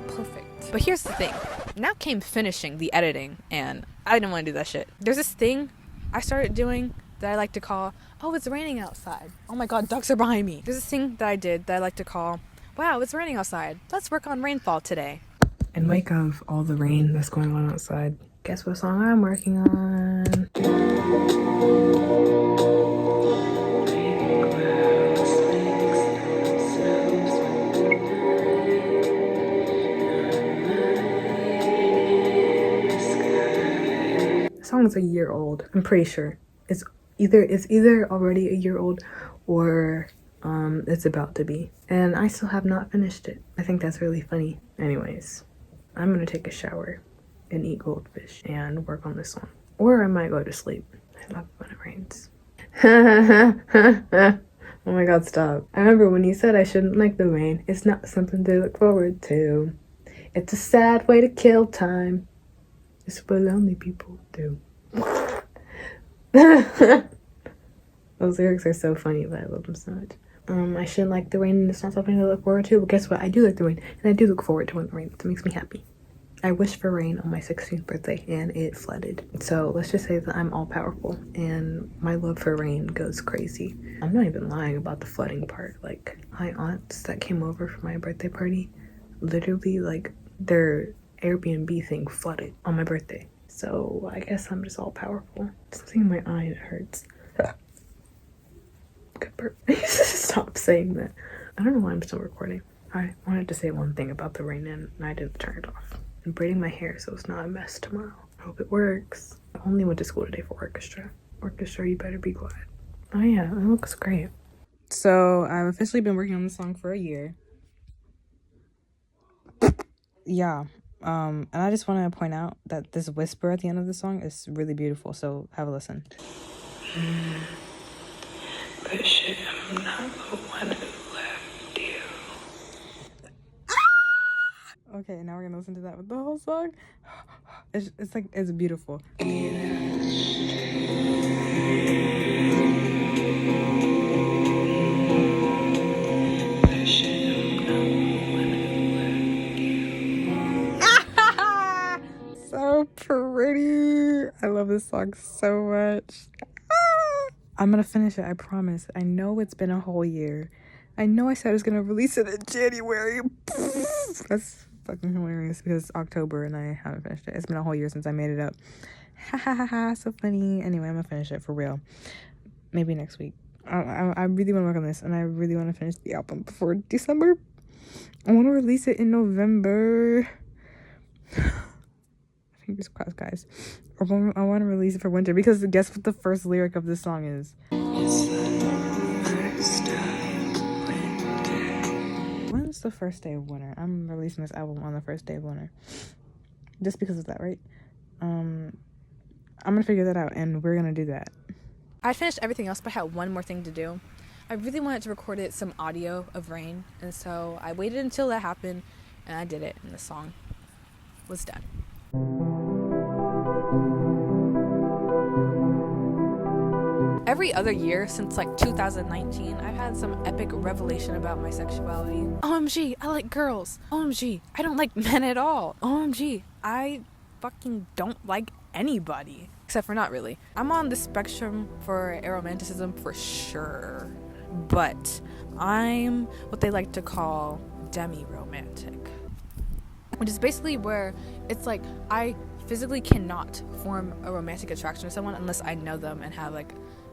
perfect. But here's the thing. Now came finishing the editing, and I didn't want to do that shit. There's this thing I started doing that I like to call, oh, it's raining outside. Oh my God, ducks are behind me. There's this thing that I did that I like to call, wow, it's raining outside. Let's work on rainfall today. In wake of all the rain that's going on outside, guess what song I'm working on? The song's a year old, I'm pretty sure. It's either already a year old or it's about to be. And I still have not finished it. I think that's really funny. Anyways, I'm gonna take a shower and eat goldfish and work on this song. Or I might go to sleep. I love when it rains. Oh my God, stop. I remember when you said I shouldn't like the rain. It's not something to look forward to. It's a sad way to kill time. It's what lonely people do. Those lyrics are so funny, but I love them so much. I shouldn't like the rain and it's not something to look forward to, but guess what? I do like the rain, and I do look forward to when it rains. It makes me happy. I wished for rain on my 16th birthday, and it flooded. So let's just say that I'm all powerful, and my love for rain goes crazy. I'm not even lying about the flooding part. Like, my aunts that came over for my birthday party, literally, like, their Airbnb thing flooded on my birthday. So I guess I'm just all powerful. Something in my eye, it hurts. fucking birthday. Stop saying that. I don't know why I'm still recording. I wanted to say one thing about the rain and I didn't turn it off. I'm braiding my hair so it's not a mess tomorrow. I hope it works. I only went to school today for orchestra. Orchestra, you better be glad. Oh yeah, it looks great. So I've officially been working on this song for a year. Yeah. And I just want to point out that this whisper at the end of the song is really beautiful. So have a listen. But shit, I'm not the one who left you. Okay, now we're gonna listen to that with the whole song. It's like, it's beautiful. So pretty. I love this song so much. I'm gonna finish it, I promise. I know it's been a whole year. I know I said I was gonna release it in January. That's fucking hilarious because it's October and I haven't finished it. It's been a whole year since I made it up. Ha ha ha ha, so funny. Anyway, I'm gonna finish it for real. Maybe next week. I really want to work on this and I really want to finish the album before December. I want to release it in November. Fingers crossed, guys. I want to release it for winter because guess what the first lyric of this song is? When's the first day of winter? I'm releasing this album on the first day of winter. Just because of that, right? I'm gonna figure that out and we're gonna do that. I finished everything else, but I had one more thing to do. I really wanted to record some audio of rain, and so I waited until that happened, and I did it, and the song was done. Every other year since like 2019, I've had some epic revelation about my sexuality. OMG, I like girls. OMG, I don't like men at all. OMG, I fucking don't like anybody. Except for not really. I'm on the spectrum for aromanticism for sure. But I'm what they like to call demi-romantic. Which is basically where it's like I physically cannot form a romantic attraction to someone unless I know them and have like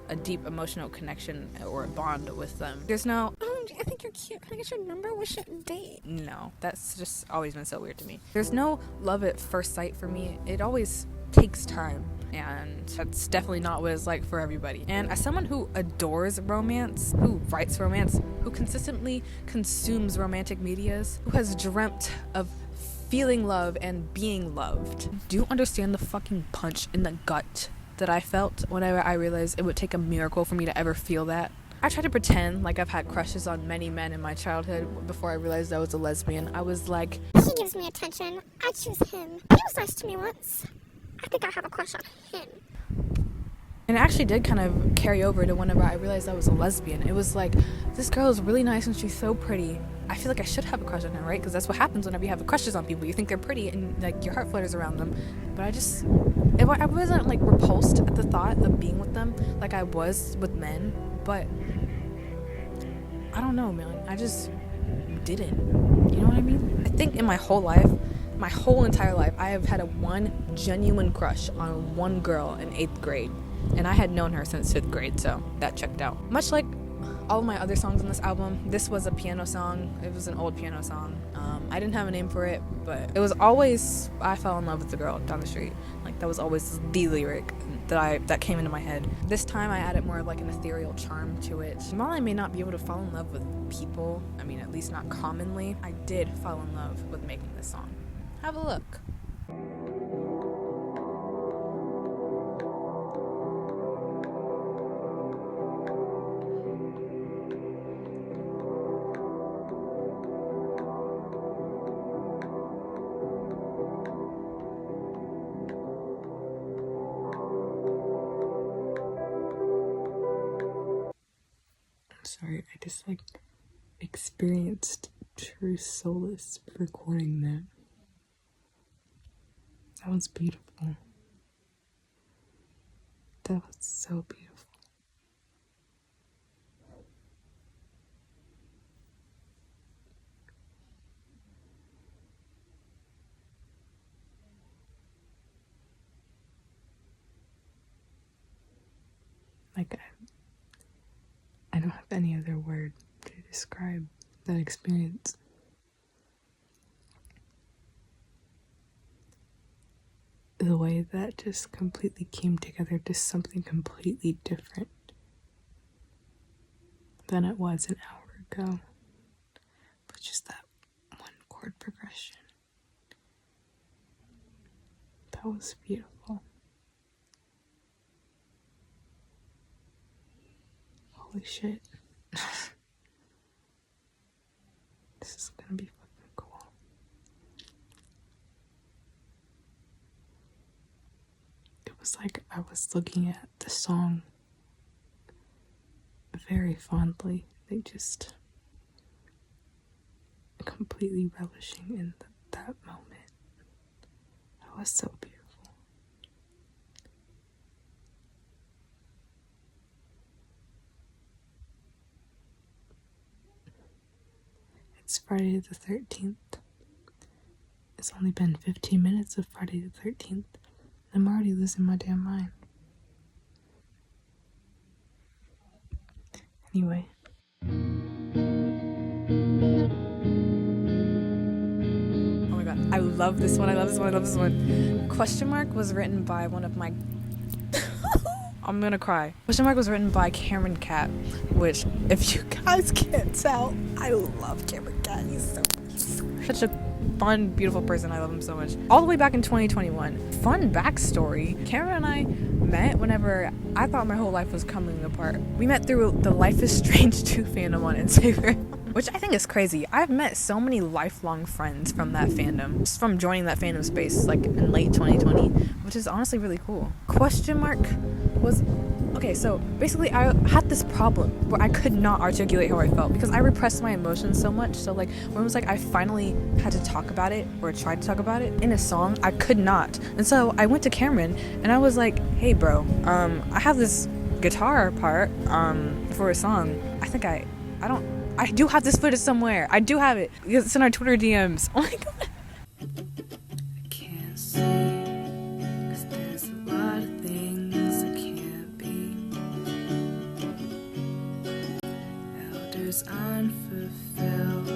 a deep emotional connection or a bond with them. There's no, oh, I think you're cute. Can I get your number? We should date. No, that's just always been so weird to me. There's no love at first sight for me. It always takes time. And that's definitely not what it's like for everybody. And as someone who adores romance, who writes romance, who consistently consumes romantic medias, who has dreamt of feeling love and being loved, do you understand the fucking punch in the gut that I felt whenever I realized it would take a miracle for me to ever feel that? I try to pretend like I've had crushes on many men in my childhood before I realized I was a lesbian. I was like, he gives me attention. I choose him. He was nice to me once. I think I have a crush on him. And it actually did kind of carry over to whenever I realized I was a lesbian. It was like, this girl is really nice and she's so pretty. I feel like I should have a crush on her, right? Because that's what happens whenever you have crushes on people. You think they're pretty and like your heart flutters around them. But I wasn't like repulsed at the thought of being with them like I was with men. But I don't know, man. I just didn't. You know what I mean? I think in my whole life, my whole entire life, I have had one genuine crush on one girl in 8th grade. And I had known her since 5th grade, so that checked out. Much like all of my other songs on this album, this was a piano song. It was an old piano song. I didn't have a name for it, but it was always, I fell in love with the girl down the street. Like, that was always the lyric that came into my head. This time I added more of like an ethereal charm to it. And while I may not be able to fall in love with people, I mean, at least not commonly, I did fall in love with making this song. Have a look. Sorry, I just like experienced true solace recording that. That was beautiful. That was so beautiful. Like, I don't have any other word to describe that experience. The way that just completely came together to something completely different than it was an hour ago. But just that one chord progression. That was beautiful. Holy shit. This is gonna be fucking cool. It was like I was looking at the song very fondly. They just completely relishing in that moment. That was so beautiful. It's Friday the 13th. It's only been 15 minutes of Friday the 13th. I'm already losing my damn mind. Anyway. Oh my god, I love this one. I love this one. I love this one. Question Mark was written by one of my... I'm gonna cry. Question Mark was written by Cameron Cat, which, if you guys can't tell, I love Cameron Cat. He's such a fun, beautiful person. I love him so much. All the way back in 2021. Fun backstory. Cameron and I met whenever I thought my whole life was coming apart. We met through the Life is Strange 2 fandom on Instagram. Which I think is crazy. I've met so many lifelong friends from that fandom, just from joining that fandom space, like in late 2020, which is honestly really cool. Question Mark was... Okay, so basically I had this problem where I could not articulate how I felt because I repressed my emotions so much. So like when it was like I finally had to talk about it or tried to talk about it in a song, I could not. And so I went to Cameron and I was like, hey bro, I have this guitar part for a song. I do have this footage somewhere. I do have it. It's in our Twitter DMs. Oh my god. I can't say, 'cause there's a lot of things I can't be. Elders unfulfilled.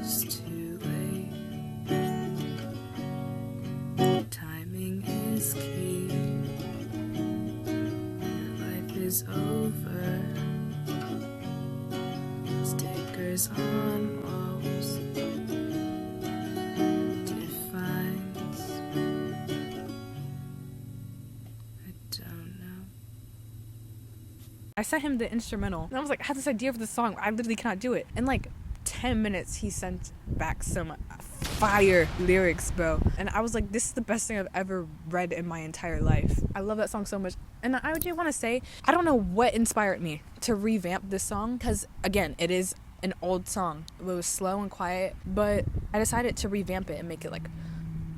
It's too late. Timing is key. Life is over. Stickers on walls defines. I don't know. I sent him the instrumental and I was like, I had this idea for the song. I literally cannot do it. In like 10 minutes he sent back some fire lyrics, bro. And I was like, this is the best thing I've ever read in my entire life. I love that song so much. And I do want to say, I don't know what inspired me to revamp this song, because again, it is an old song. It was slow and quiet, but I decided to revamp it and make it like,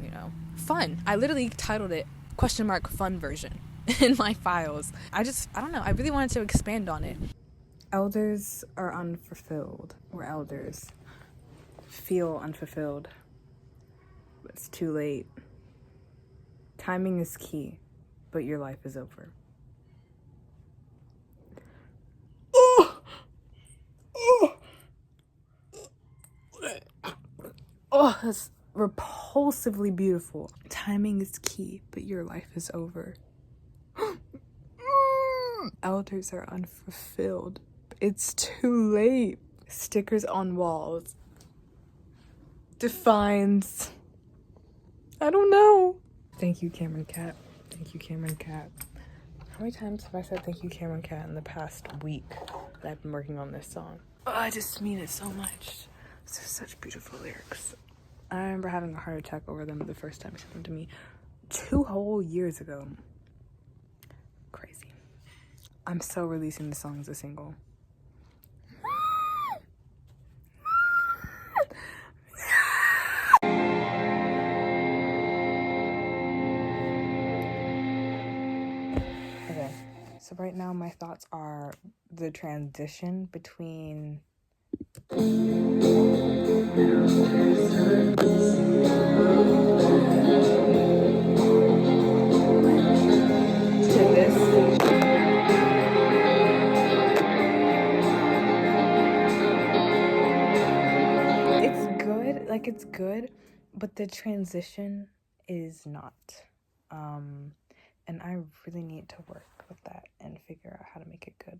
you know, fun. I literally titled it question mark fun version in my files. I don't know. I really wanted to expand on it. Elders are unfulfilled, or elders feel unfulfilled. It's too late. Timing is key, but your life is over. Oh, that's repulsively beautiful. Timing is key, but your life is over. Elders are unfulfilled. It's too late. Stickers on walls defines. I don't know. Thank you, Cameron Cat. Thank you, Cameron Cat. How many times have I said thank you, Cameron Cat, in the past week that I've been working on this song? Oh, I just mean it so much. These are such beautiful lyrics. I remember having a heart attack over them the first time he sent them to me 2 whole years ago. Crazy. I'm so releasing the song as a single. Okay, so right now my thoughts are the transition between to this. good, but the transition is not. And I really need to work with that and figure out how to make it good.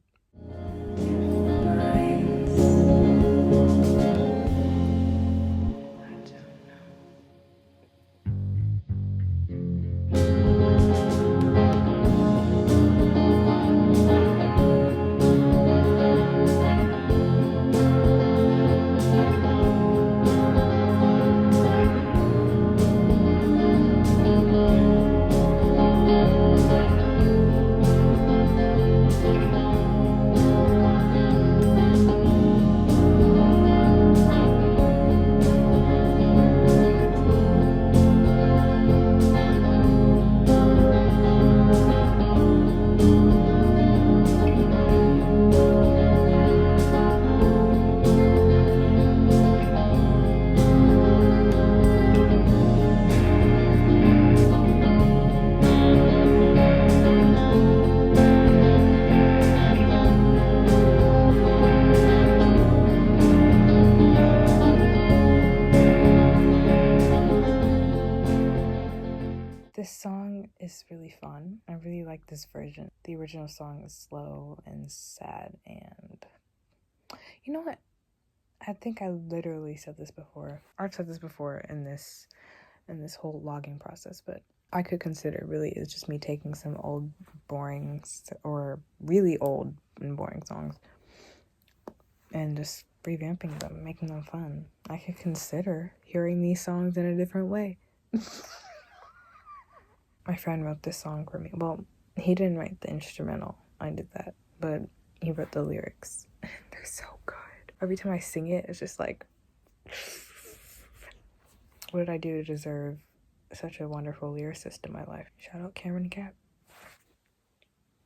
This song is really fun. I really like this version. The original song is slow and sad, and you know what? I think I literally said this before. I've said this before in this whole logging process, but I could consider really is just me taking some old, boring, or really old and boring songs and just revamping them, making them fun. I could consider hearing these songs in a different way. My friend wrote this song for me. Well, he didn't write the instrumental. I did that. But he wrote the lyrics. They're so good. Every time I sing it, it's just like, what did I do to deserve such a wonderful lyricist in my life? Shout out Cameron Cap.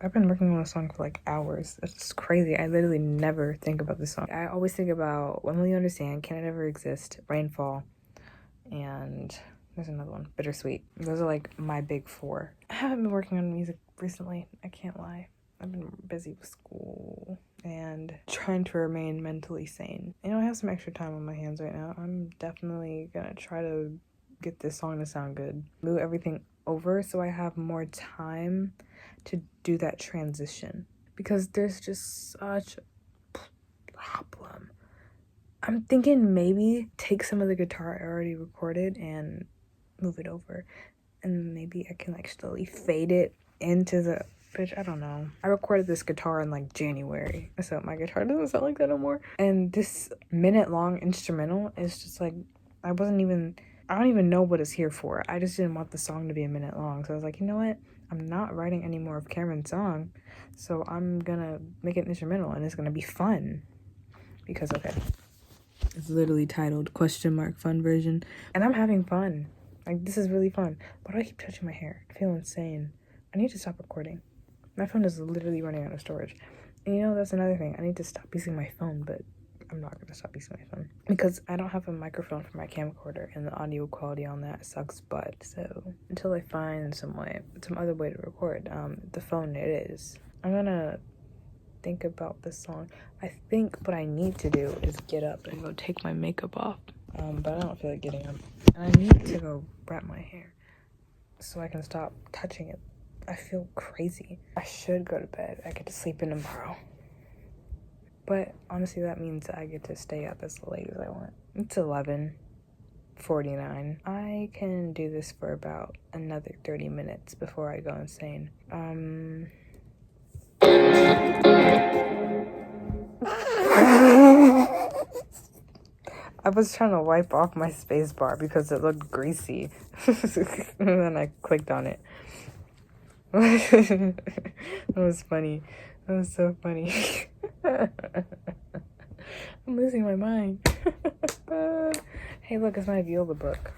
I've been working on a song for like hours. It's just crazy. I literally never think about this song. I always think about When Will You Understand, Can It Ever Exist, Rainfall, and there's another one, Bittersweet. Those are like my big four. I haven't been working on music recently. I can't lie. I've been busy with school and trying to remain mentally sane. You know, I have some extra time on my hands right now. I'm definitely gonna try to get this song to sound good. Move everything over so I have more time to do that transition. Because there's just such a problem. I'm thinking maybe take some of the guitar I already recorded and move it over, and maybe I can like slowly fade it into the pitch. I don't know. I recorded this guitar in like January, so my guitar doesn't sound like that no more. And this minute-long instrumental is just like, I don't even know what it's here for. I just didn't want the song to be a minute long, so I was like, you know what? I'm not writing any more of Cameron's song, so I'm gonna make it an instrumental, and it's gonna be fun. Because, okay, it's literally titled Fun version, and I'm having fun. Like, this is really fun. Why do I keep touching my hair? I feel insane. I need to stop recording. My phone is literally running out of storage. And you know, that's another thing. I need to stop using my phone, but I'm not going to stop using my phone. Because I don't have a microphone for my camcorder, and the audio quality on that sucks butt. So, until I find some other way to record, the phone it is. I'm going to think about this song. I think what I need to do is get up and go take my makeup off. But I don't feel like getting up. And I need to go wrap my hair so I can stop touching it. I feel crazy. I should go to bed. I get to sleep in tomorrow. But honestly, that means I get to stay up as late as I want. It's 11:49. I can do this for about another 30 minutes before I go insane. I was trying to wipe off my space bar because it looked greasy. And then I clicked on it. That was funny. That was so funny. I'm losing my mind. Hey, look, it's my viola book.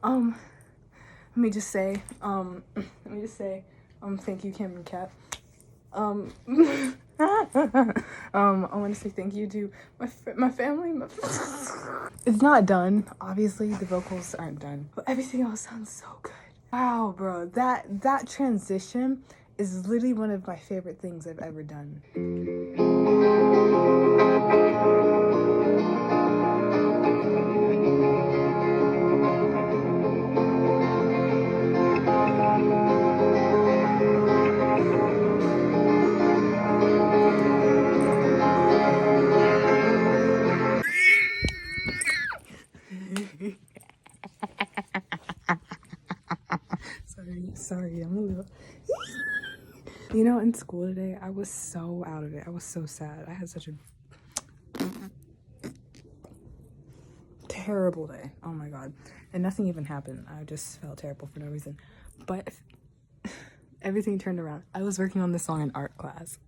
Let me just say, thank you, Kim and Kat. I want to say thank you to my family. It's not done. Obviously, the vocals aren't done, but everything else sounds so good. Wow, bro, that transition is literally one of my favorite things I've ever done. Sorry, I'm a little. You know, in school today, I was so out of it. I was so sad. I had such a terrible day. Oh my god. And nothing even happened. I just felt terrible for no reason. But everything turned around. I was working on this song in art class.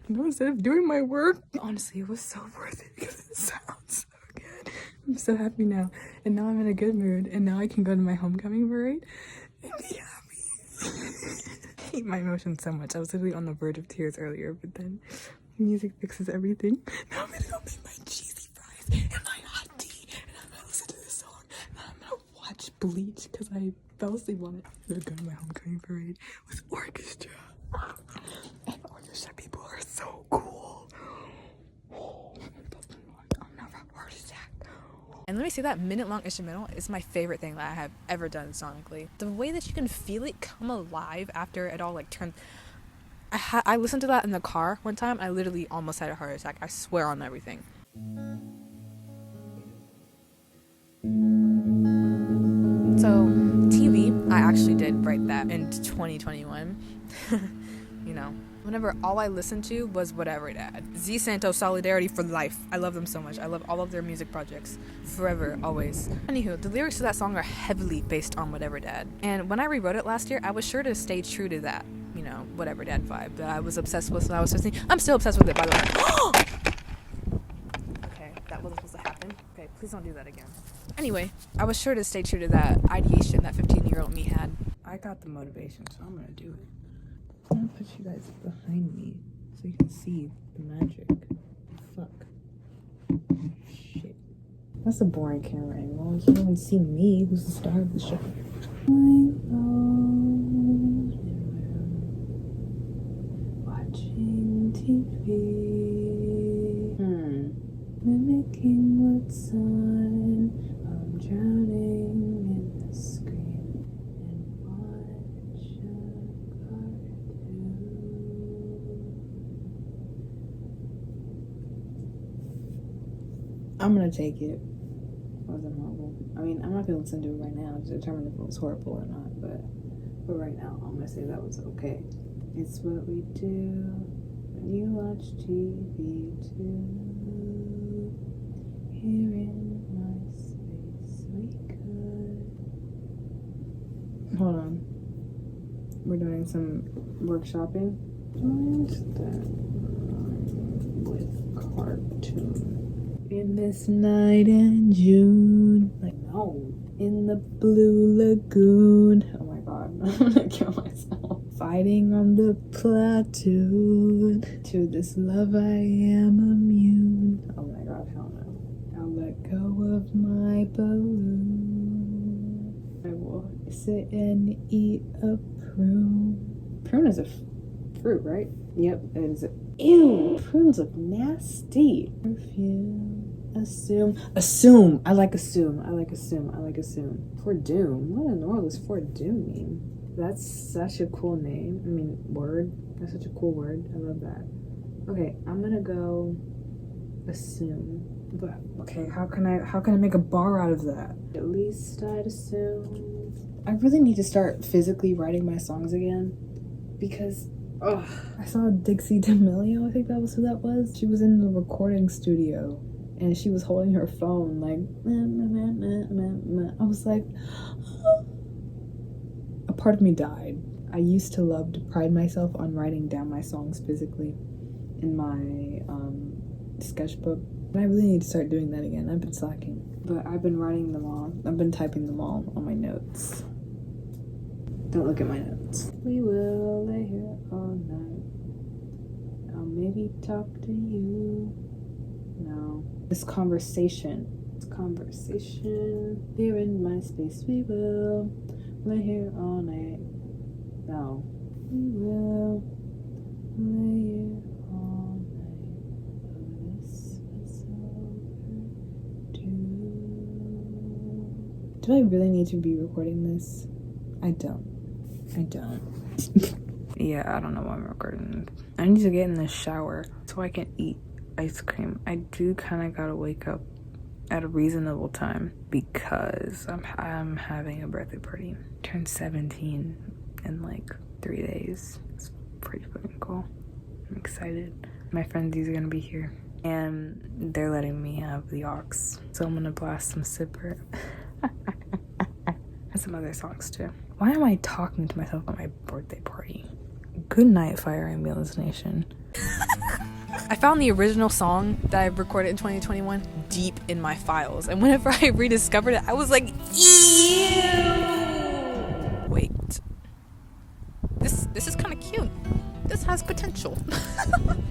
You know, instead of doing my work, honestly, it was so worth it because it sounds so good. I'm so happy now. And now I'm in a good mood. And now I can go to my homecoming parade and be happy. I hate my emotions so much. I was literally on the verge of tears earlier, but then music fixes everything. Now I'm gonna go make my cheesy fries and my hot tea, and I'm gonna listen to this song, and I'm gonna watch Bleach because I fell asleep on it. I'm gonna go to my homecoming parade with orchestra. And orchestra people are so cool. I'll never have a heart attack. And let me say that minute-long instrumental is my favorite thing that I have ever done sonically. The way that you can feel it come alive after it all like turns. I listened to that in the car one time. I literally almost had a heart attack. I swear on everything. So TV, I actually did write that in 2021. You know, whenever all I listened to was Whatever Dad. Z Santos, Solidarity for Life. I love them so much. I love all of their music projects. Forever, always. Anywho, the lyrics to that song are heavily based on Whatever Dad. And when I rewrote it last year, I was sure to stay true to that, you know, Whatever Dad vibe that I was obsessed with when I was 15. I'm still obsessed with it, by the way. Okay, that wasn't supposed to happen. Okay, please don't do that again. Anyway, I was sure to stay true to that ideation that 15-year-old me had. I got the motivation, so I'm gonna do it. I'm gonna put you guys behind me so you can see the magic. Fuck. Shit. That's a boring camera angle. You can't even see me, who's the star of the show. Watching TV. Mimicking what's on. I'm drowning in the screen and watch a cartoon. I'm gonna take it. It wasn't horrible. I mean, I'm not gonna listen to it right now to determine if it was horrible or not, but right now, I'm gonna say that was okay. It's what we do when you watch TV too. Here in my space, we could. Hold on. We're doing some workshopping. Join that with cartoon. In this night in June. Like, no. In the blue lagoon. Oh my god. I'm gonna kill myself. Fighting on the platoon. To this love I am immune. Oh my god, hell no. I'll let go of my balloon. I will sit and eat a prune. Prune is a fruit, right? Yep, it is. Ew! Prunes look nasty. Perfume. Assume. I like assume. For Doom. What in the world does For Doom mean? That's such a cool name. I mean, word. That's such a cool word. I love that. Okay, I'm gonna go assume. But okay, how can I make a bar out of that? At least I'd assume. I really need to start physically writing my songs again because I saw Dixie D'Amelio, I think that was who that was. She was in the recording studio and she was holding her phone like I was like a part of me died. I used to love to pride myself on writing down my songs physically in my sketchbook. And I really need to start doing that again. I've been slacking. But I've been writing them all. I've been typing them all on my notes. Don't look at my notes. We will lay here all night. I'll maybe talk to you. No. This conversation. Here in my space, we will lay here all night. No. We will lay here all night. This is overdue. Do I really need to be recording this? I don't. Yeah, I don't know why I'm recording this. I need to get in the shower so I can eat ice cream. I do kind of gotta wake up at a reasonable time because I'm having a birthday party. Turn 17 in like 3 days. It's pretty fucking cool. I'm excited. My friendsies are gonna be here and they're letting me have the aux, so I'm gonna blast some Sipper and some other songs too. Why am I talking to myself at my birthday party? Good night, Fire Ambulance Nation. I found the original song that I recorded in 2021 deep in my files, and whenever I rediscovered it, I was like, ew! Wait. This is kind of cute. This has potential.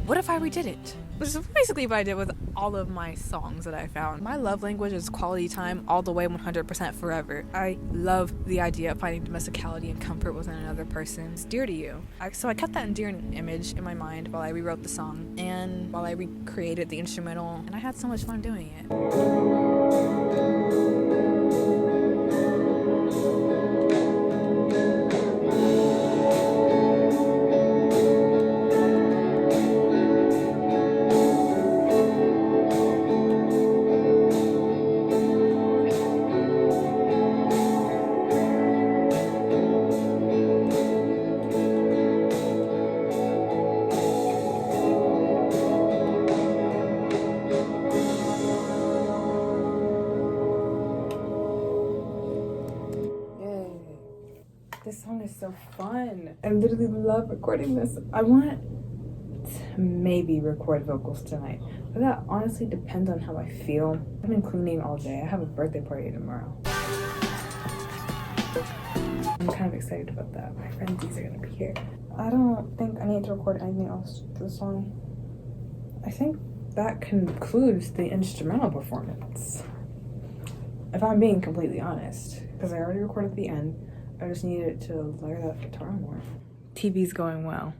What if I redid it? Which is basically what I did with all of my songs that I found. My love language is quality time all the way 100% forever. I love the idea of finding domesticality and comfort within another person. It's dear to you. So I kept that endearing image in my mind while I rewrote the song and while I recreated the instrumental, and I had so much fun doing it. This song is so fun. I literally love recording this. I want to maybe record vocals tonight, but that honestly depends on how I feel. I've been cleaning all day. I have a birthday party tomorrow. I'm kind of excited about that. My friendsies are gonna be here. I don't think I need to record anything else for the song. I think that concludes the instrumental performance, if I'm being completely honest, because I already recorded the end. I just needed to layer that guitar more. TV's going well.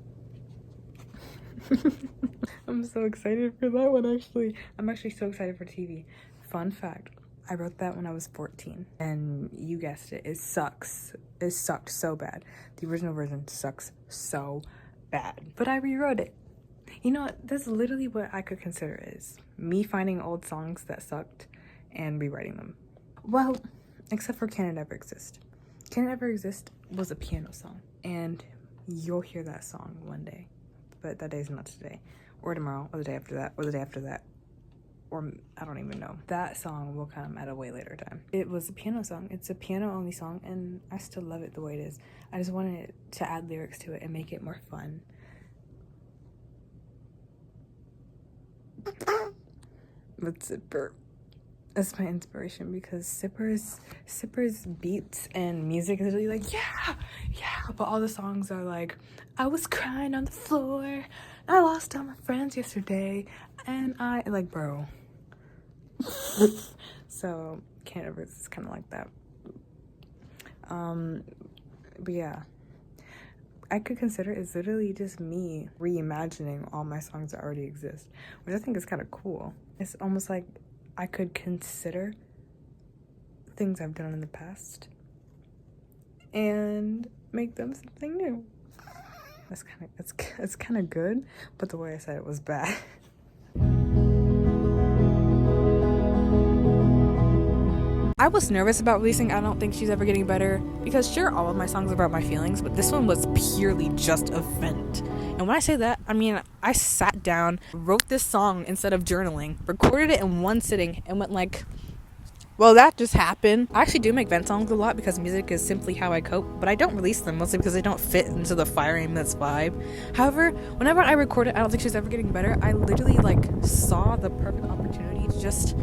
I'm so excited for that one, actually. I'm actually so excited for TV. Fun fact, I wrote that when I was 14. And you guessed it, it sucks. It sucked so bad. The original version sucks so bad. But I rewrote it. You know what? That's literally what I could consider is me finding old songs that sucked and rewriting them. Well, except for Can It Ever Exist. Can It Ever Exist was a piano song, and you'll hear that song one day, but that day's not today, or tomorrow, or the day after that, or the day after that, or I don't even know. That song will come at a way later time. It was a piano song. It's a piano-only song, and I still love it the way it is. I just wanted to add lyrics to it and make it more fun. But Zipper. That's my inspiration because Sipper's beats and music is really like, yeah, but all the songs are like, I was crying on the floor, I lost all my friends yesterday, and I, like, bro. So, Can't Ever is kind of like that. But yeah, I could consider it's literally just me reimagining all my songs that already exist, which I think is kind of cool. It's almost like I could consider things I've done in the past and make them something new. It's kind of good, but the way I said it was bad. I was nervous about releasing I Don't Think She's Ever Getting Better because sure, all of my songs are about my feelings, but this one was purely just a vent. And when I say that, I mean, I sat down, wrote this song instead of journaling, recorded it in one sitting, and went like, Well, that just happened. I actually do make vent songs a lot because music is simply how I cope, but I don't release them mostly because they don't fit into the Fire Ambulance vibe. However, whenever I record it, I don't think she's ever getting better. I literally like saw the perfect opportunity to just,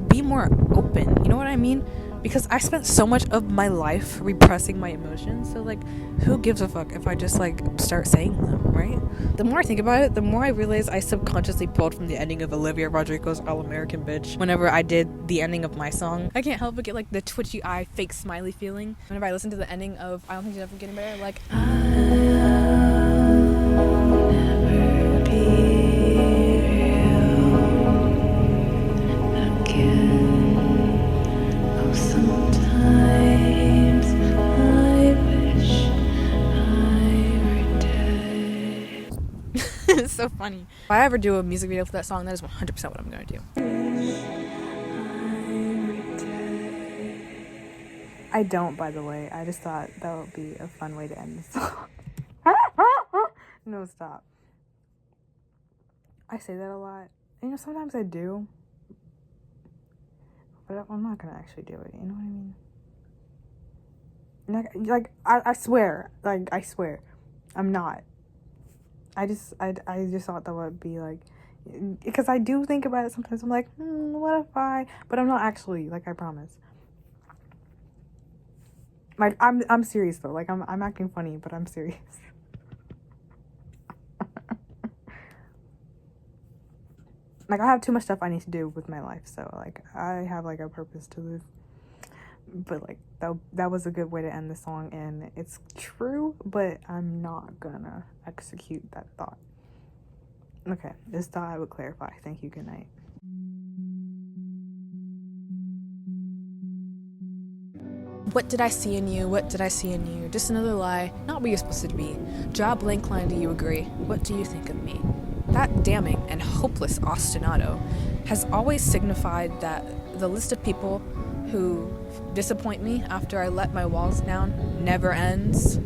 be more open. You know what I mean? Because I spent so much of my life repressing my emotions, so like, who gives a fuck if I just like start saying them, right? The more I think about it, the more I realize I subconsciously pulled from the ending of Olivia Rodrigo's All American Bitch whenever I did the ending of my song. I can't help but get like the twitchy eye, fake smiley feeling whenever I listen to the ending of I Don't Think She's Ever Getting Better. Like, it's so funny. If I ever do a music video for that song, that is 100% what I'm gonna do. I don't, by the way. I just thought that would be a fun way to end the song. No, stop. I say that a lot. Sometimes I do. But I'm not gonna actually do it. You know what I mean? Like I swear. Like, I swear. I'm not. I just thought that would be like, because I do think about it sometimes. I'm like, what if I? But I'm not actually. Like, I promise. Like, I'm serious though. Like, I'm acting funny, but I'm serious. Like, I have too much stuff I need to do with my life, so like I have like a purpose to live. But like that was a good way to end the song, and it's true, but I'm not gonna execute that thought. Okay, just thought I would clarify. Thank you. Good night. What did I see in you? What did I see in you? Just another lie, not what you're supposed to be. Draw a blank line, do you agree? What do you think of me? That damning and hopeless ostinato has always signified that the list of people who disappoint me after I let my walls down never ends.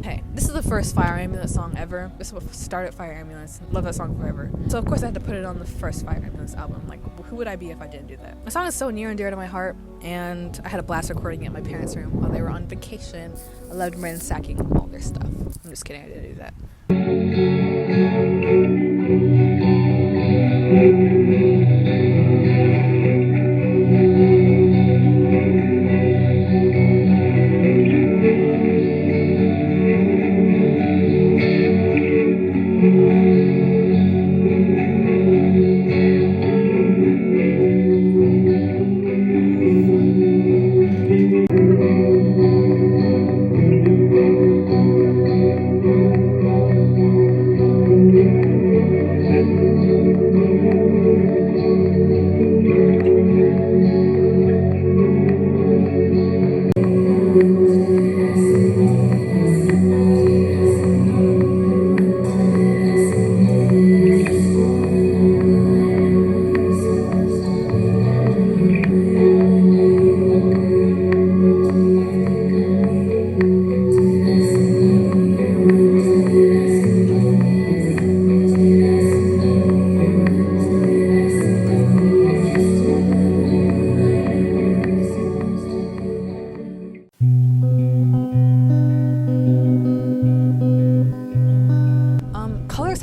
Hey, this is the first Fire Ambulance song ever. This is what started Fire Ambulance. Love that song forever. So of course I had to put it on the first Fire Ambulance album. Like, who would I be if I didn't do that? The song is so near and dear to my heart, and I had a blast recording it in my parents' room while they were on vacation. I loved ransacking all their stuff. I'm just kidding, I didn't do that.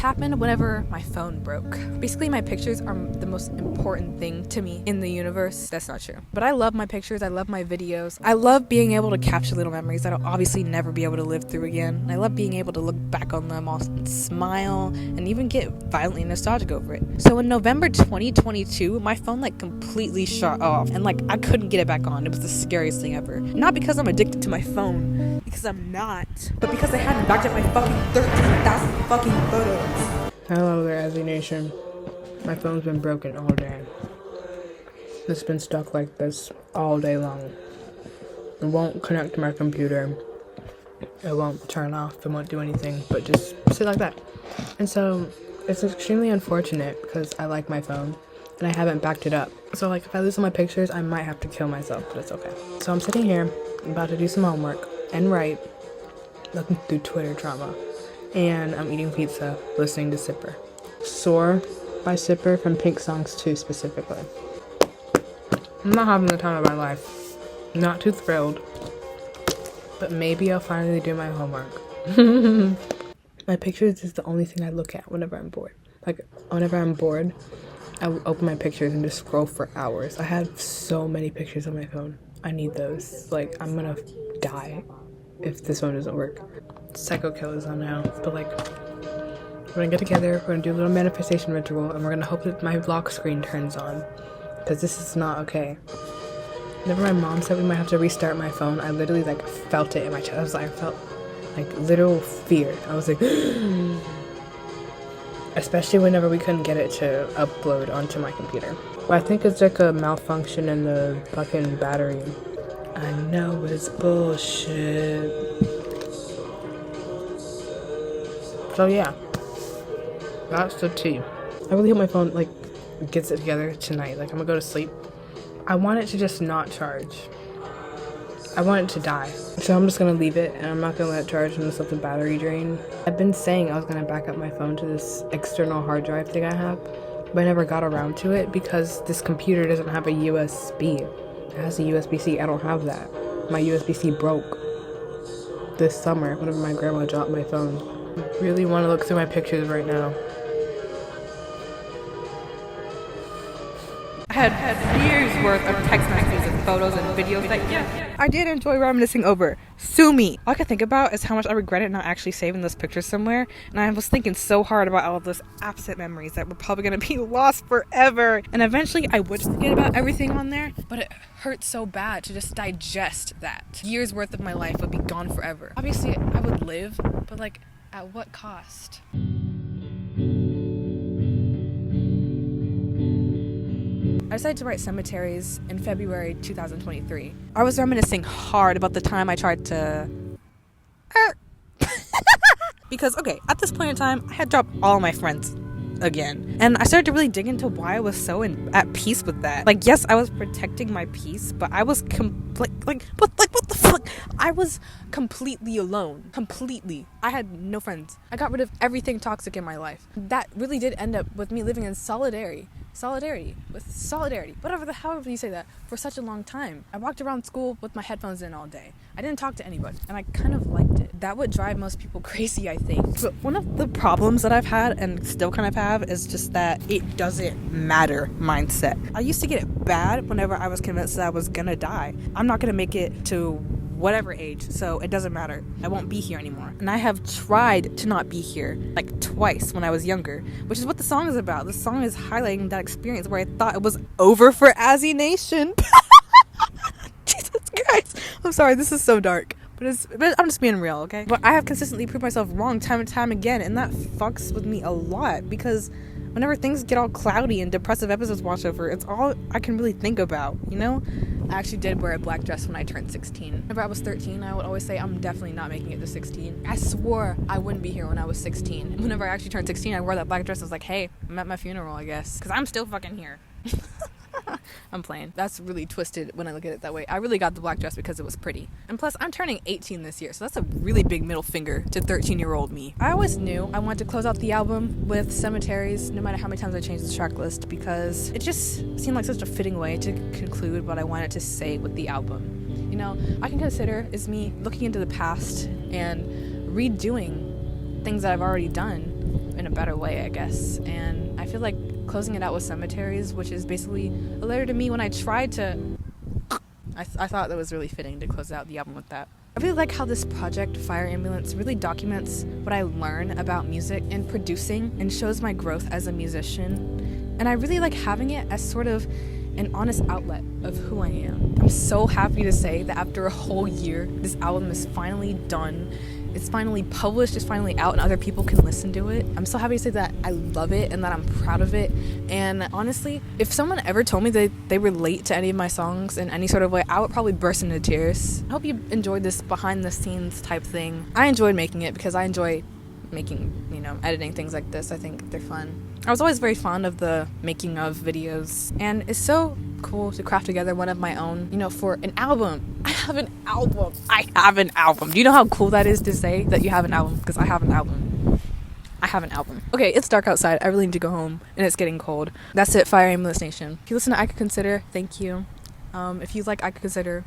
Happened whenever my phone broke. Basically, my pictures are the most important thing to me in the universe. That's not true. But I love my pictures. I love my videos. I love being able to capture little memories that I'll obviously never be able to live through again. I love being able to look back on them all and smile and even get violently nostalgic over it. So in November 2022, my phone like completely shut off and like I couldn't get it back on. It was the scariest thing ever. Not because I'm addicted to my phone, because I'm not, but because I hadn't backed up my fucking 13,000 fucking photos. Hello there, Azzy Nation. My phone's been broken all day. It's been stuck like this all day long. It won't connect to my computer. It won't turn off. It won't do anything, but just sit like that. And so it's extremely unfortunate because I like my phone and I haven't backed it up. So like if I lose all my pictures, I might have to kill myself, but it's okay. So I'm sitting here, I'm about to do some homework and write, looking through Twitter drama. And I'm eating pizza, listening to Sipper. Soar by Sipper from Pink Songs 2 specifically. I'm not having the time of my life. Not too thrilled. But maybe I'll finally do my homework. My pictures is the only thing I look at whenever I'm bored. Like, whenever I'm bored, I will open my pictures and just scroll for hours. I have so many pictures on my phone. I need those. Like, I'm gonna die if this one doesn't work. Psycho Killer's on now. But, like, we're gonna get together, we're gonna do a little manifestation ritual, and we're gonna hope that my lock screen turns on. Because this is not okay. Whenever my mom said we might have to restart my phone, I literally, like, felt it in my chest. I felt, like, literal fear. I was like, especially whenever we couldn't get it to upload onto my computer. But I think it's like a malfunction in the fucking battery. I know it's bullshit. So yeah, that's the tea. I really hope my phone, like, gets it together tonight. Like, I'm gonna go to sleep. I want it to just not charge. I want it to die. So I'm just gonna leave it and I'm not gonna let it charge and just let the battery drain. I've been saying I was gonna back up my phone to this external hard drive thing I have, but I never got around to it because this computer doesn't have a USB. It has a USB-C. I don't have that. My USB-C broke this summer whenever my grandma dropped my phone. I really want to look through my pictures right now. I had years worth of text messages and photos and videos that, I did enjoy reminiscing over. Sue me. All I could think about is how much I regretted not actually saving those pictures somewhere, and I was thinking so hard about all of those absent memories that were probably going to be lost forever. And eventually I would forget about everything on there, but it hurts so bad to just digest that. Years worth of my life would be gone forever. Obviously I would live, but like, at what cost? I decided to write Cemeteries in February 2023. I was reminiscing hard about the time I tried to... because, okay, at this point in time, I had dropped all my friends again. And I started to really dig into why I was so at peace with that. Like, yes, I was protecting my peace, but I was what the fuck? I was completely alone. Completely. I had no friends. I got rid of everything toxic in my life. That really did end up with me living in solidarity, however you say that, for such a long time. I walked around school with my headphones in all day. I didn't talk to anybody, and I kind of liked it. That would drive most people crazy, I think. But one of the problems that I've had, and still kind of have, is just that it doesn't matter mindset. I used to get it bad whenever I was convinced that I was gonna die. I'm not gonna make it to whatever age, so it doesn't matter. I won't be here anymore. And I have tried to not be here, like twice when I was younger, which is what the song is about. The song is highlighting that experience where I thought it was over for Azzy Nation. Jesus Christ. I'm sorry, this is so dark. But I'm just being real, okay? But I have consistently proved myself wrong time and time again, and that fucks with me a lot, because whenever things get all cloudy and depressive episodes wash over, it's all I can really think about, you know? I actually did wear a black dress when I turned 16. Whenever I was 13, I would always say, I'm definitely not making it to 16. I swore I wouldn't be here when I was 16. And whenever I actually turned 16, I wore that black dress. I was like, hey, I'm at my funeral, I guess. Because I'm still fucking here. I'm playing. That's really twisted when I look at it that way. I really got the black dress because it was pretty. And plus, I'm turning 18 this year, so that's a really big middle finger to 13-year-old me. I always knew I wanted to close out the album with Cemeteries, no matter how many times I changed the track list, because it just seemed like such a fitting way to conclude what I wanted to say with the album. You know, I can consider is me looking into the past and redoing things that I've already done in a better way, I guess. And I feel like closing it out with Cemeteries, which is basically a letter to me when I tried to... I thought that was really fitting to close out the album with that. I really like how this project, Fire Ambulance, really documents what I learn about music and producing and shows my growth as a musician. And I really like having it as sort of an honest outlet of who I am. I'm so happy to say that after a whole year, this album is finally done. It's finally published, it's finally out, and other people can listen to it. I'm so happy to say that I love it and that I'm proud of it. And honestly, if someone ever told me that they relate to any of my songs in any sort of way, I would probably burst into tears. I hope you enjoyed this behind the scenes type thing. I enjoyed making it because I enjoy making, editing things like this. I think they're fun. I was always very fond of the making of videos, and it's so cool to craft together one of my own, for an album. I have an album. Do you know how cool that is to say that you have an album? Because I have an album. Okay, it's dark outside. I really need to go home, and it's getting cold. That's it, Fire Ambulance Nation. If you listen to I Could Consider, thank you. If you like I Can Consider,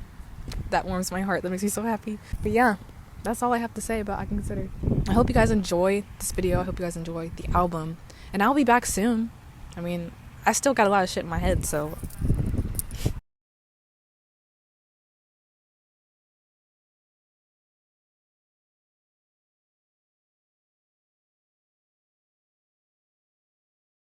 that warms my heart. That makes me so happy. But yeah, that's all I have to say about I Can Consider. I hope you guys enjoy this video. I hope you guys enjoy the album. And I'll be back soon. I mean, I still got a lot of shit in my head, so